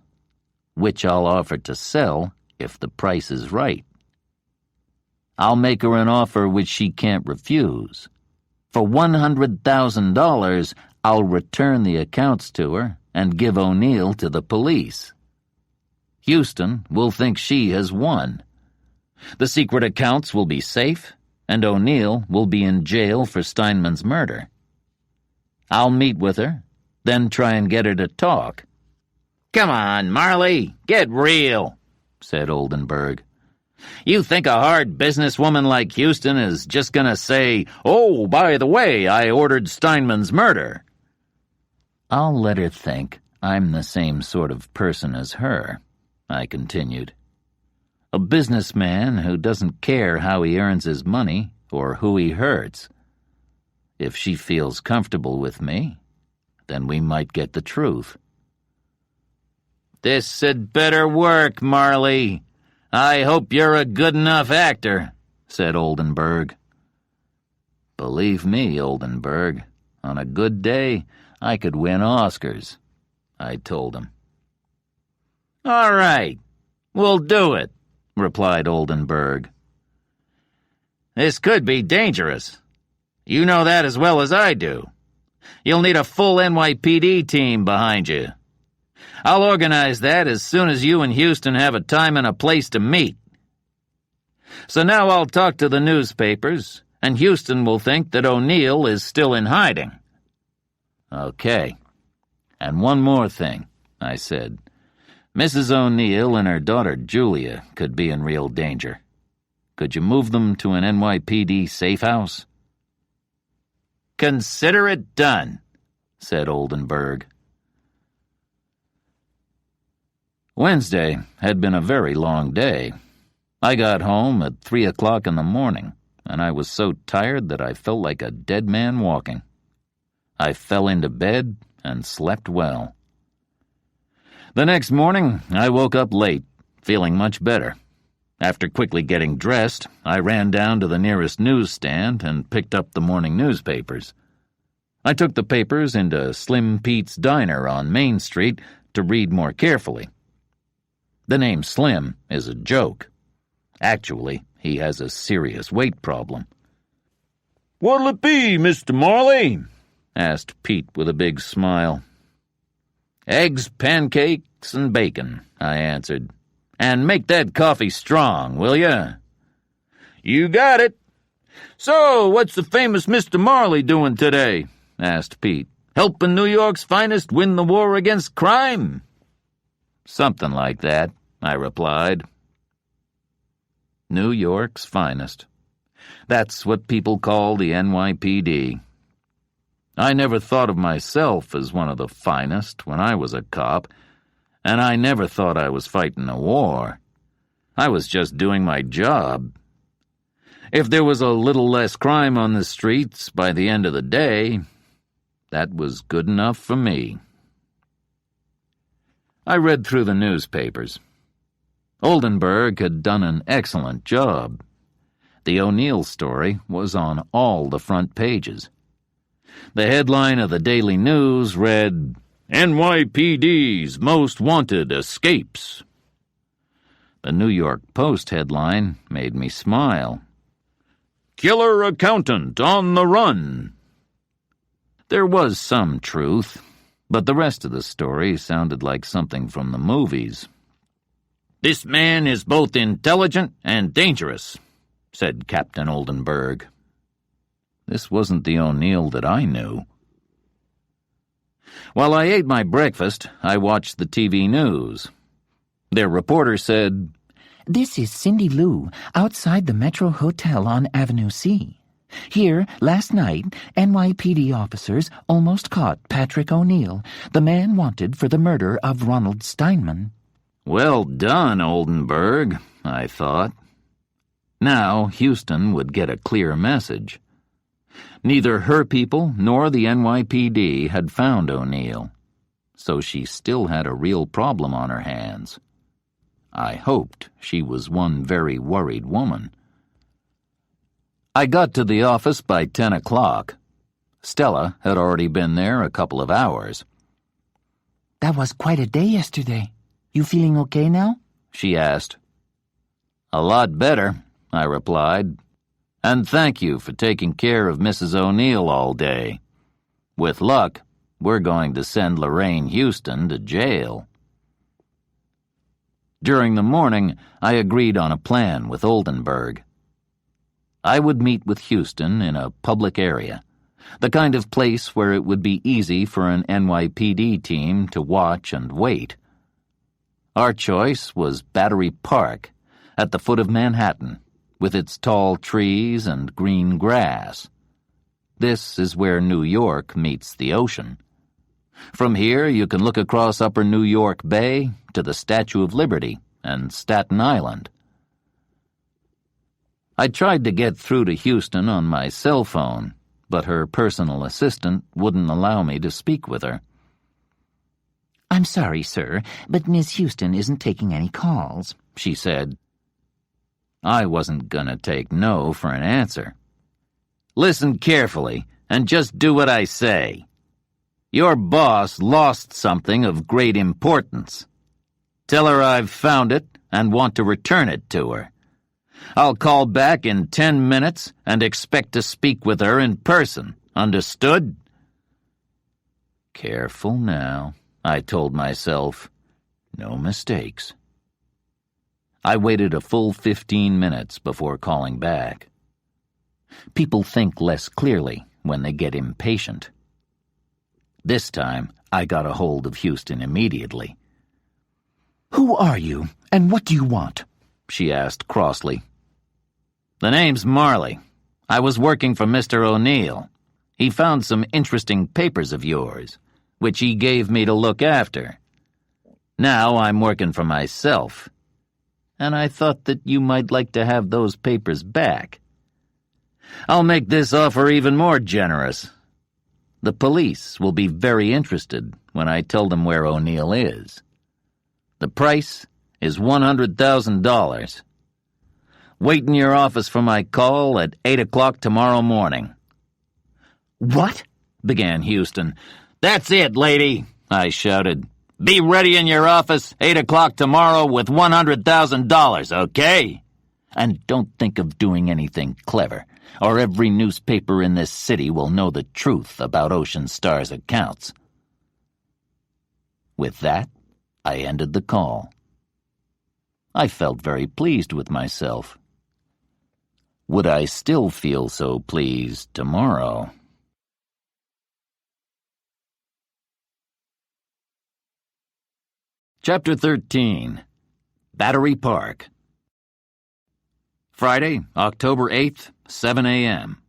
which I'll offer to sell if the price is right. I'll make her an offer which she can't refuse. For $100,000, I'll return the accounts to her and give O'Neill to the police. Houston will think she has won. The secret accounts will be safe, and O'Neill will be in jail for Steinman's murder. I'll meet with her, then try and get her to talk. Come on, Marley, get real, said Oldenburg. You think a hard businesswoman like Houston is just going to say, "Oh, by the way, I ordered Steinman's murder"? I'll let her think I'm the same sort of person as her, I continued. A businessman who doesn't care how he earns his money or who he hurts. If she feels comfortable with me, then we might get the truth. This had better work, Marley. I hope you're a good enough actor, said Oldenburg. Believe me, Oldenburg, on a good day, I could win Oscars, I told him. All right, we'll do it, replied Oldenburg. This could be dangerous. You know that as well as I do. You'll need a full NYPD team behind you. I'll organize that as soon as you and Houston have a time and a place to meet. So now I'll talk to the newspapers, and Houston will think that O'Neill is still in hiding. Okay. And one more thing, I said. Mrs. O'Neill and her daughter Julia could be in real danger. Could you move them to an NYPD safe house? Consider it done, said Oldenburg. Wednesday had been a very long day. I got home at 3 o'clock in the morning, and I was so tired that I felt like a dead man walking. I fell into bed and slept well. The next morning, I woke up late, feeling much better. After quickly getting dressed, I ran down to the nearest newsstand and picked up the morning newspapers. I took the papers into Slim Pete's Diner on Main Street to read more carefully. The name Slim is a joke. Actually, he has a serious weight problem. "What'll it be, Mr. Marley?" asked Pete with a big smile. "Eggs, pancakes, and bacon," I answered. "And make that coffee strong, will ya?" "You got it. So, what's the famous Mr. Marley doing today?" asked Pete. "Helping New York's finest win the war against crime?" "Something like that," I replied. New York's finest. That's what people call the NYPD. I never thought of myself as one of the finest when I was a cop, and I never thought I was fighting a war. I was just doing my job. If there was a little less crime on the streets by the end of the day, that was good enough for me. I read through the newspapers. Oldenburg had done an excellent job. The O'Neill story was on all the front pages. The headline of the Daily News read, "NYPD's Most Wanted Escapes." The New York Post headline made me smile. "Killer Accountant on the Run." There was some truth, but the rest of the story sounded like something from the movies. "This man is both intelligent and dangerous," said Captain Oldenburg. This wasn't the O'Neill that I knew. While I ate my breakfast, I watched the TV news. Their reporter said, "This is Cindy Lou, outside the Metro Hotel on Avenue C. Here, last night, NYPD officers almost caught Patrick O'Neill, the man wanted for the murder of Ronald Steinman." Well done, Oldenburg, I thought. Now Houston would get a clear message. Neither her people nor the NYPD had found O'Neill, so she still had a real problem on her hands. I hoped she was one very worried woman. I got to the office by 10 o'clock. Stella had already been there a couple of hours. "That was quite a day yesterday. You feeling okay now?" she asked. "A lot better," I replied. "And thank you for taking care of Mrs. O'Neill all day. With luck, we're going to send Lorraine Houston to jail." During the morning, I agreed on a plan with Oldenburg. I would meet with Houston in a public area, the kind of place where it would be easy for an NYPD team to watch and wait. Our choice was Battery Park, at the foot of Manhattan, with its tall trees and green grass. This is where New York meets the ocean. From here, you can look across Upper New York Bay to the Statue of Liberty and Staten Island. I tried to get through to Houston on my cell phone, but her personal assistant wouldn't allow me to speak with her. "I'm sorry, sir, but Miss Houston isn't taking any calls," she said. I wasn't gonna take no for an answer. "Listen carefully and just do what I say. Your boss lost something of great importance. Tell her I've found it and want to return it to her. I'll call back in 10 minutes and expect to speak with her in person. Understood?" Careful now, I told myself. No mistakes. I waited a full 15 minutes before calling back. People think less clearly when they get impatient. This time, I got a hold of Houston immediately. "Who are you, and what do you want?" she asked crossly. "The name's Marley. I was working for Mr. O'Neill. He found some interesting papers of yours, which he gave me to look after. Now I'm working for myself, and I thought that you might like to have those papers back. I'll make this offer even more generous. The police will be very interested when I tell them where O'Neill is. The price is $100,000. Wait in your office for my call at 8 o'clock tomorrow morning." "What?" began Houston. "That's it, lady," I shouted. "Be ready in your office 8 o'clock tomorrow with $100,000, okay? And don't think of doing anything clever, or every newspaper in this city will know the truth about Ocean Star's accounts." With that, I ended the call. I felt very pleased with myself. Would I still feel so pleased tomorrow? Chapter 13. Battery Park. Friday, October 8th, 7 a.m.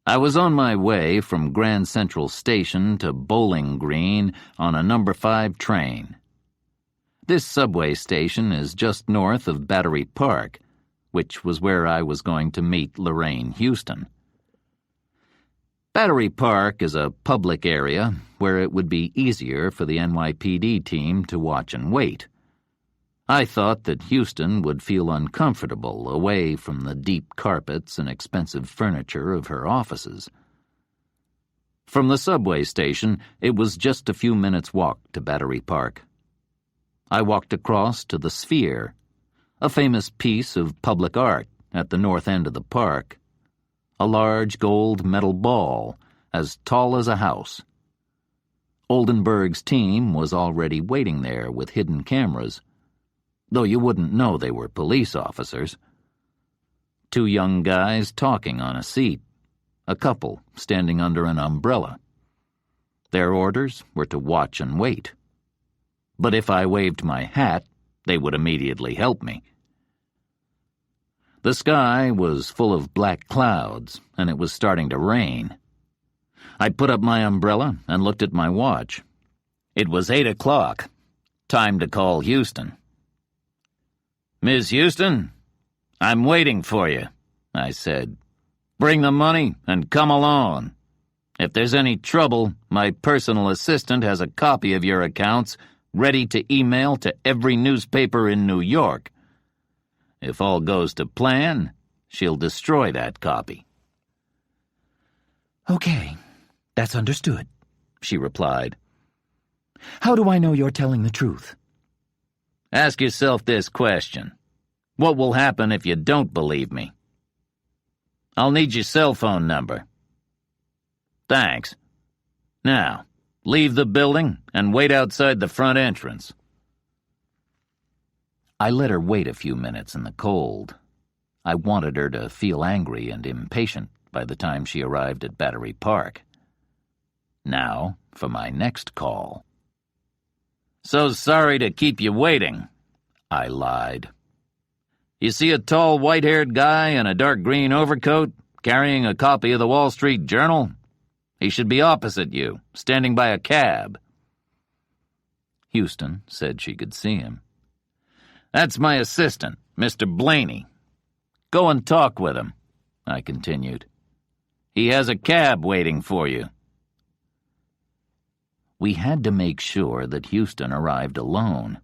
I was on my way from Grand Central Station to Bowling Green on a number 5 train. This subway station is just north of Battery Park, which was where I was going to meet Lorraine Houston. Battery Park is a public area where it would be easier for the NYPD team to watch and wait. I thought that Houston would feel uncomfortable away from the deep carpets and expensive furniture of her offices. From the subway station, it was just a few minutes' walk to Battery Park. I walked across to the Sphere, a famous piece of public art at the north end of the park, a large gold metal ball as tall as a house. Oldenburg's team was already waiting there with hidden cameras, though you wouldn't know they were police officers. 2 young guys talking on a seat, a couple standing under an umbrella. Their orders were to watch and wait. But if I waved my hat, they would immediately help me. The sky was full of black clouds, and it was starting to rain. I put up my umbrella and looked at my watch. It was 8 o'clock. Time to call Houston. "Miss Houston, I'm waiting for you," I said. "Bring the money and come along. If there's any trouble, my personal assistant has a copy of your accounts ready to email to every newspaper in New York. If all goes to plan, she'll destroy that copy." "Okay, that's understood," she replied. "How do I know you're telling the truth?" Ask yourself this question. What will happen if you don't believe me? I'll need your cell phone number. Thanks. Now, leave the building and wait outside the front entrance. I let her wait a few minutes in the cold. I wanted her to feel angry and impatient by the time she arrived at Battery Park. Now, for my next call. "So sorry to keep you waiting," I lied. "You see a tall, white-haired guy in a dark green overcoat carrying a copy of the Wall Street Journal? He should be opposite you, standing by a cab." Houston said she could see him. "That's my assistant, Mr. Blaney. Go and talk with him," I continued. "He has a cab waiting for you." We had to make sure that Houston arrived alone.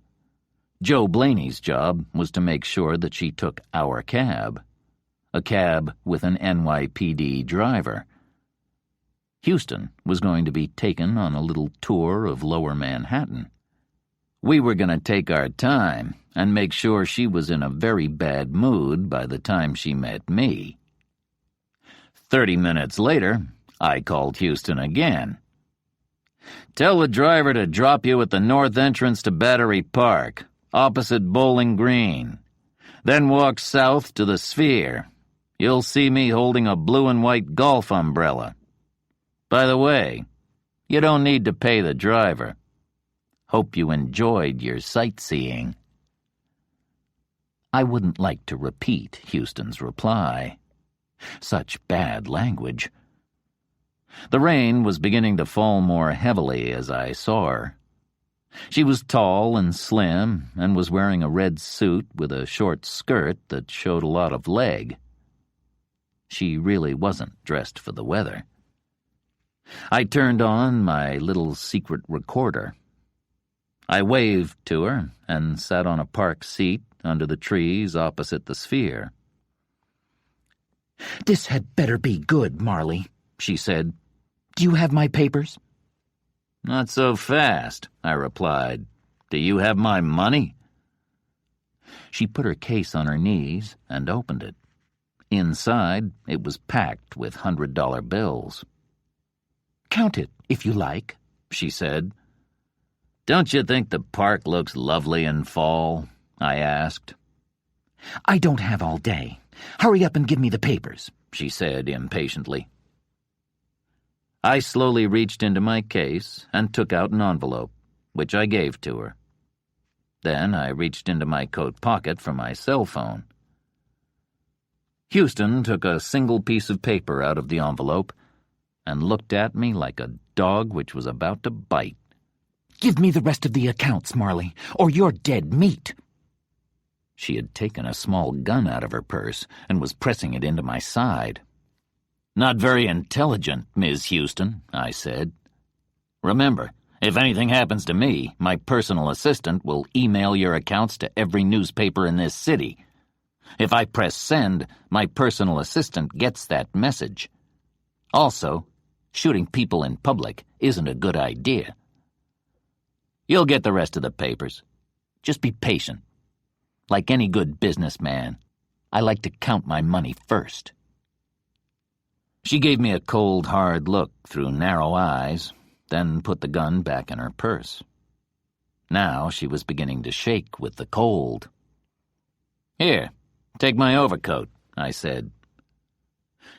Joe Blaney's job was to make sure that she took our cab, a cab with an NYPD driver. Houston was going to be taken on a little tour of Lower Manhattan. We were going to take our time and make sure she was in a very bad mood by the time she met me. 30 minutes later, I called Houston again. "Tell the driver to drop you at the north entrance to Battery Park, opposite Bowling Green. Then walk south to the Sphere. You'll see me holding a blue and white golf umbrella. By the way, you don't need to pay the driver. Hope you enjoyed your sightseeing." I wouldn't like to repeat Houston's reply. Such bad language. The rain was beginning to fall more heavily as I saw her. She was tall and slim and was wearing a red suit with a short skirt that showed a lot of leg. She really wasn't dressed for the weather. I turned on my little secret recorder. I waved to her and sat on a park seat under the trees opposite the Sphere. "This had better be good, Marley," she said. "Do you have my papers?" "Not so fast," I replied. "Do you have my money?" She put her case on her knees and opened it. Inside, it was packed with $100 bills. "Count it, if you like," she said. "Don't you think the park looks lovely in fall?" I asked. "I don't have all day. Hurry up and give me the papers," she said impatiently. I slowly reached into my case and took out an envelope, which I gave to her. Then I reached into my coat pocket for my cell phone. Houston took a single piece of paper out of the envelope and looked at me like a dog which was about to bite. "Give me the rest of the accounts, Marley, or you're dead meat." She had taken a small gun out of her purse and was pressing it into my side. "Not very intelligent, Ms. Houston," I said. "Remember, if anything happens to me, my personal assistant will email your accounts to every newspaper in this city. If I press send, my personal assistant gets that message. Also, shooting people in public isn't a good idea. You'll get the rest of the papers. Just be patient. Like any good businessman, I like to count my money first." She gave me a cold, hard look through narrow eyes, then put the gun back in her purse. Now she was beginning to shake with the cold. "Here, take my overcoat," I said.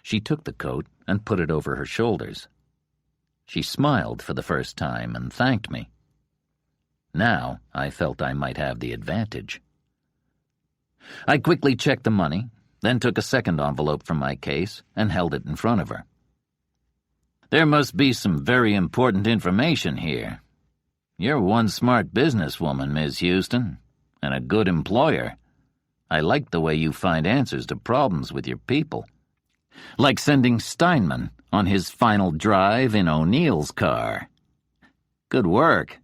She took the coat and put it over her shoulders. She smiled for the first time and thanked me. Now I felt I might have the advantage. I quickly checked the money, then took a second envelope from my case and held it in front of her. "There must be some very important information here. You're one smart businesswoman, Ms. Houston, and a good employer. I like the way you find answers to problems with your people. Like sending Steinman on his final drive in O'Neill's car. Good work.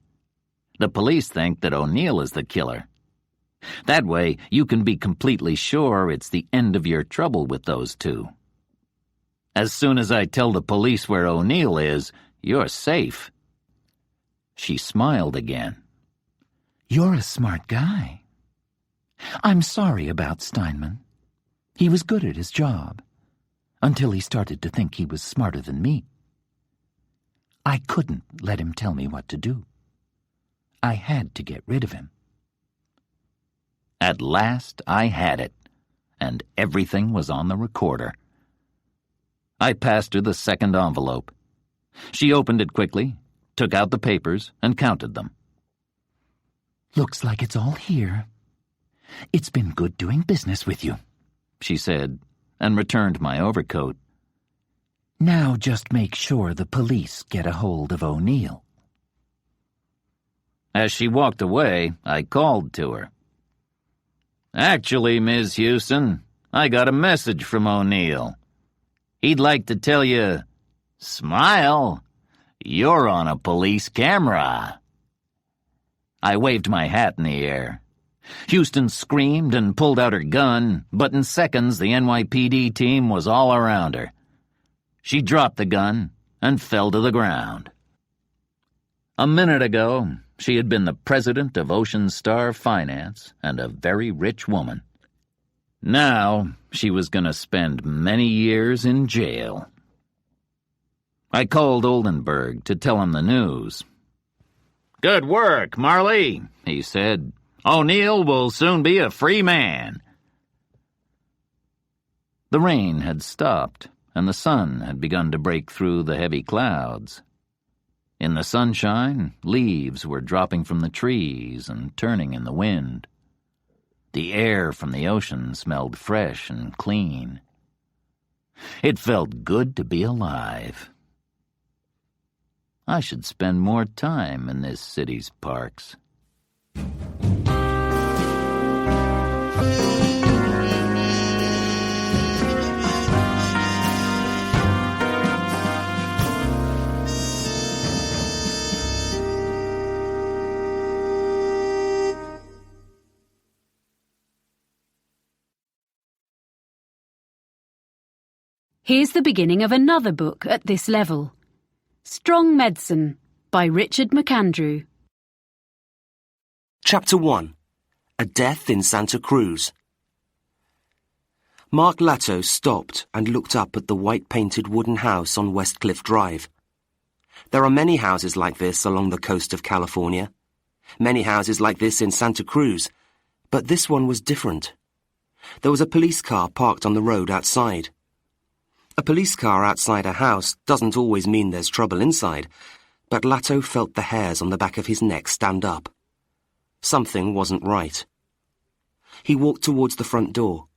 The police think that O'Neill is the killer. That way, you can be completely sure it's the end of your trouble with those two. As soon as I tell the police where O'Neill is, you're safe." She smiled again. "You're a smart guy. I'm sorry about Steinman. He was good at his job, until he started to think he was smarter than me. I couldn't let him tell me what to do. I had to get rid of him." At last I had it, and everything was on the recorder. I passed her the second envelope. She opened it quickly, took out the papers, and counted them. "Looks like it's all here. It's been good doing business with you," she said, and returned my overcoat. "Now just make sure the police get a hold of O'Neill." As she walked away, I called to her. "Actually, Ms. Houston, I got a message from O'Neill. He'd like to tell you, smile, you're on a police camera." I waved my hat in the air. Houston screamed and pulled out her gun, but in seconds the NYPD team was all around her. She dropped the gun and fell to the ground. A minute ago, she had been the president of Ocean Star Finance and a very rich woman. Now she was going to spend many years in jail. I called Oldenburg to tell him the news. "Good work, Marley," he said. "O'Neill will soon be a free man." The rain had stopped, and the sun had begun to break through the heavy clouds. In the sunshine, leaves were dropping from the trees and turning in the wind. The air from the ocean smelled fresh and clean. It felt good to be alive. I should spend more time in this city's parks. Here's the beginning of another book at this level. Strong Medicine by Richard McAndrew. Chapter 1. A Death in Santa Cruz. Mark Latto stopped and looked up at the white-painted wooden house on Westcliff Drive. There are many houses like this along the coast of California. Many houses like this in Santa Cruz, but this one was different. There was a police car parked on the road outside. A police car outside a house doesn't always mean there's trouble inside, but Latto felt the hairs on the back of his neck stand up. Something wasn't right. He walked towards the front door.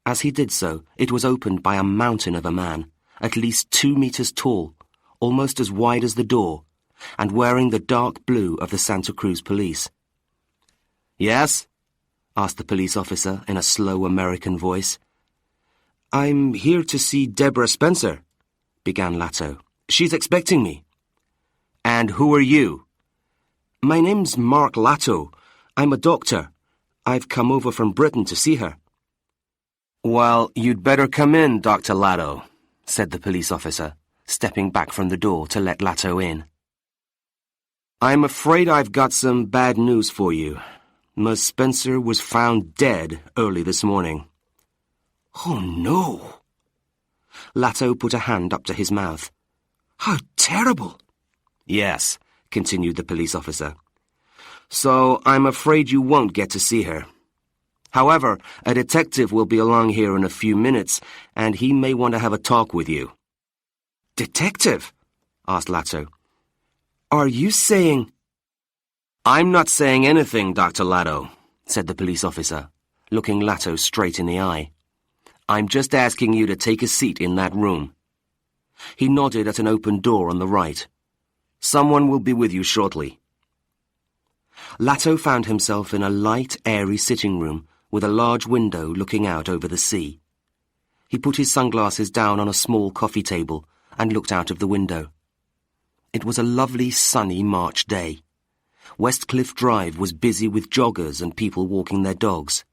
As he did so, it was opened by a mountain of a man, at least 2 meters tall, almost as wide as the door, and wearing the dark blue of the Santa Cruz police. "Yes?" asked the police officer in a slow American voice. "I'm here to see Deborah Spencer," began Latto. "She's expecting me." "And who are you?" "My name's Mark Latto. I'm a doctor. I've come over from Britain to see her." "Well, you'd better come in, Dr. Latto," said the police officer, stepping back from the door to let Latto in. "I'm afraid I've got some bad news for you. Miss Spencer was found dead early this morning." "Oh, no." Latto put a hand up to his mouth. "How terrible!" "Yes," continued the police officer. "So I'm afraid you won't get to see her. However, a detective will be along here in a few minutes, and he may want to have a talk with you." "Detective?" asked Latto. "Are you saying—" "I'm not saying anything, Dr. Latto," said the police officer, looking Latto straight in the eye. "I'm just asking you to take a seat in that room." He nodded at an open door on the right. "Someone will be with you shortly." Latto found himself in a light, airy sitting room with a large window looking out over the sea. He put his sunglasses down on a small coffee table and looked out of the window. It was a lovely, sunny March day. Westcliff Drive was busy with joggers and people walking their dogs.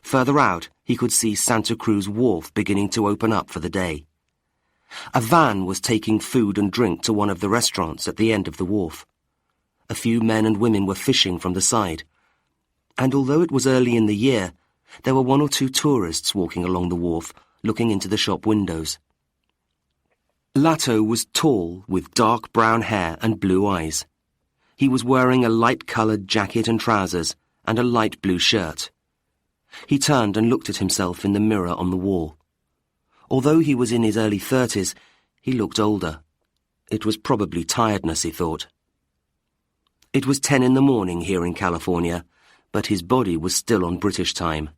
Further out, he could see Santa Cruz Wharf beginning to open up for the day. A van was taking food and drink to one of the restaurants at the end of the wharf. A few men and women were fishing from the side. And although it was early in the year, there were one or two tourists walking along the wharf, looking into the shop windows. Latto was tall, with dark brown hair and blue eyes. He was wearing a light-coloured jacket and trousers and a light blue shirt. He turned and looked at himself in the mirror on the wall. Although he was in his early 30s, he looked older. It was probably tiredness, he thought. It was 10 in the morning here in California, but his body was still on British time.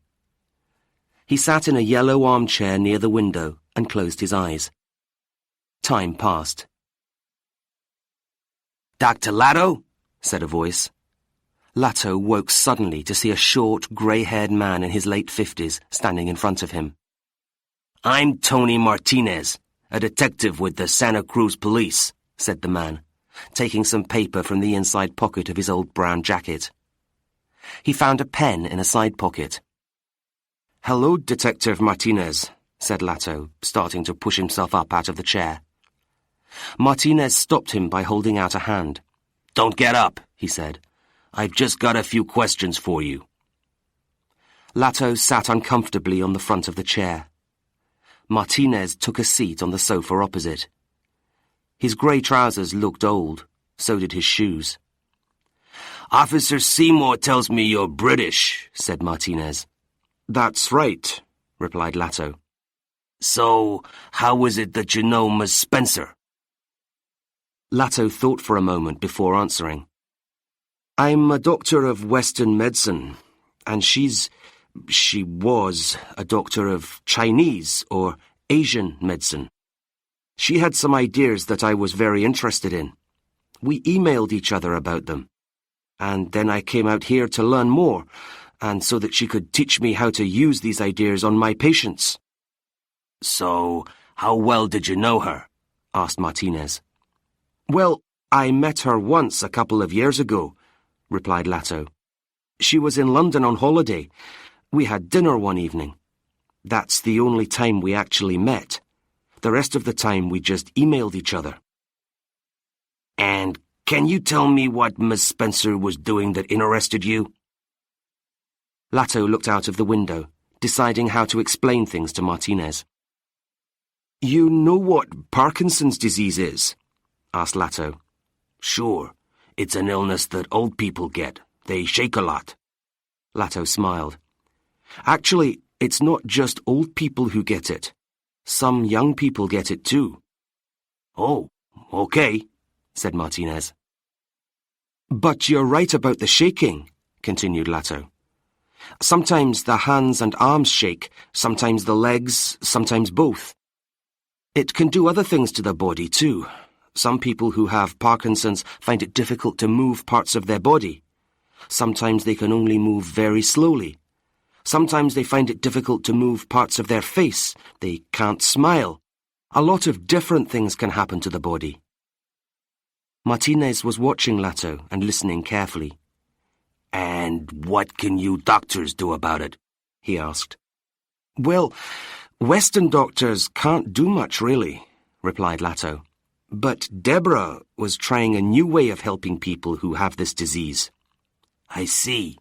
He sat in a yellow armchair near the window and closed his eyes. Time passed. "Dr. Latto?" said a voice. Latto woke suddenly to see a short, grey-haired man in his late 50s standing in front of him. "I'm Tony Martinez, a detective with the Santa Cruz Police," said the man, taking some paper from the inside pocket of his old brown jacket. He found a pen in a side pocket. "Hello, Detective Martinez," said Latto, starting to push himself up out of the chair. Martinez stopped him by holding out a hand. "Don't get up," he said. "I've just got a few questions for you." Latto sat uncomfortably on the front of the chair. Martinez took a seat on the sofa opposite. His grey trousers looked old, so did his shoes. "Officer Seymour tells me you're British," said Martinez. "That's right," replied Latto. "So, how is it that you know Miss Spencer?" Latto thought for a moment before answering. "I'm a doctor of Western medicine, and she was a doctor of Chinese or Asian medicine. She had some ideas that I was very interested in. We emailed each other about them. And then I came out here to learn more, and so that she could teach me how to use these ideas on my patients." "So, how well did you know her?" asked Martinez. "Well, I met her once a couple of years ago," replied Latto. "She was in London on holiday. We had dinner one evening. That's the only time we actually met. The rest of the time we just emailed each other." "And can you tell me what Miss Spencer was doing that interested you?" Latto looked out of the window, deciding how to explain things to Martinez. "You know what Parkinson's disease is?" asked Latto. "Sure. It's an illness that old people get. They shake a lot." Latto smiled. "Actually, it's not just old people who get it. Some young people get it too." "Oh, okay," said Martinez. "But you're right about the shaking," continued Latto. "Sometimes the hands and arms shake, sometimes the legs, sometimes both. It can do other things to the body too. Some people who have Parkinson's find it difficult to move parts of their body. Sometimes they can only move very slowly. Sometimes they find it difficult to move parts of their face. They can't smile. A lot of different things can happen to the body." Martinez was watching Latto and listening carefully. "And what can you doctors do about it?" he asked. "Well, Western doctors can't do much, really," replied Latto. "But Deborah was trying a new way of helping people who have this disease." "I see."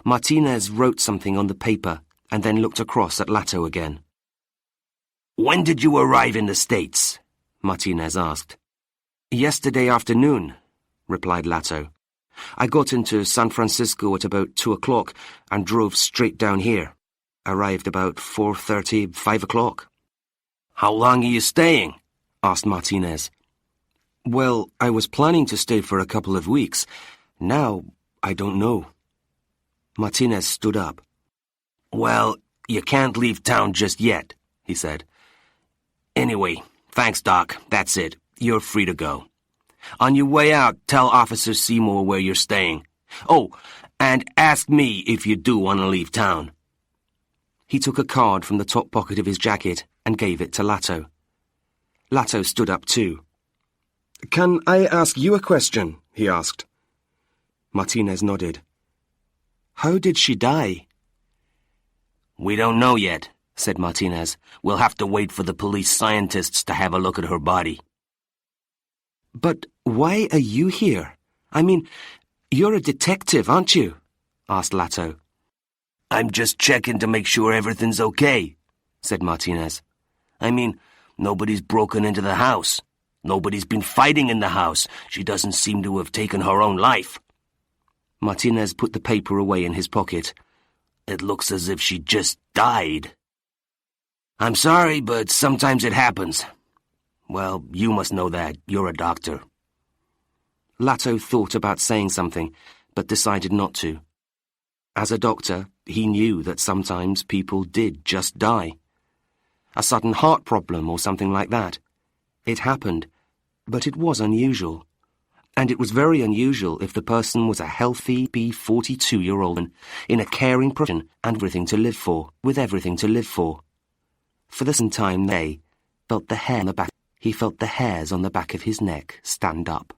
Martinez wrote something on the paper and then looked across at Latto again. When did you arrive in the States? Martinez asked. Yesterday afternoon, replied Lato. I got into San Francisco at about 2 o'clock and drove straight down here. Arrived about 4:30, 5 o'clock. How long are you staying? Asked Martinez. Well, I was planning to stay for a couple of weeks. Now, I don't know. Martinez stood up. Well, you can't leave town just yet, he said. Anyway, thanks, Doc. That's it. You're free to go. On your way out, tell Officer Seymour where you're staying. Oh, and ask me if you do want to leave town. He took a card from the top pocket of his jacket and gave it to Lato. Lato stood up too. Can I ask you a question? He asked. Martinez nodded. How did she die? We don't know yet, said Martinez. We'll have to wait for the police scientists to have a look at her body. But why are you here? I mean, you're a detective, aren't you? Asked Lato. I'm just checking to make sure everything's okay, said Martinez. I mean, nobody's broken into the house. Nobody's been fighting in the house. She doesn't seem to have taken her own life. Martinez put the paper away in his pocket. It looks as if she just died. I'm sorry, but sometimes it happens. Well, you must know that. You're a doctor. Lato thought about saying something, but decided not to. As a doctor, he knew that sometimes people did just die. A sudden heart problem or something like that. It happened, but it was unusual. And it was very unusual if the person was a healthy, 42-year-old in a caring profession and everything to live for, with everything to live for. For the second time he felt the hairs on the back of his neck stand up.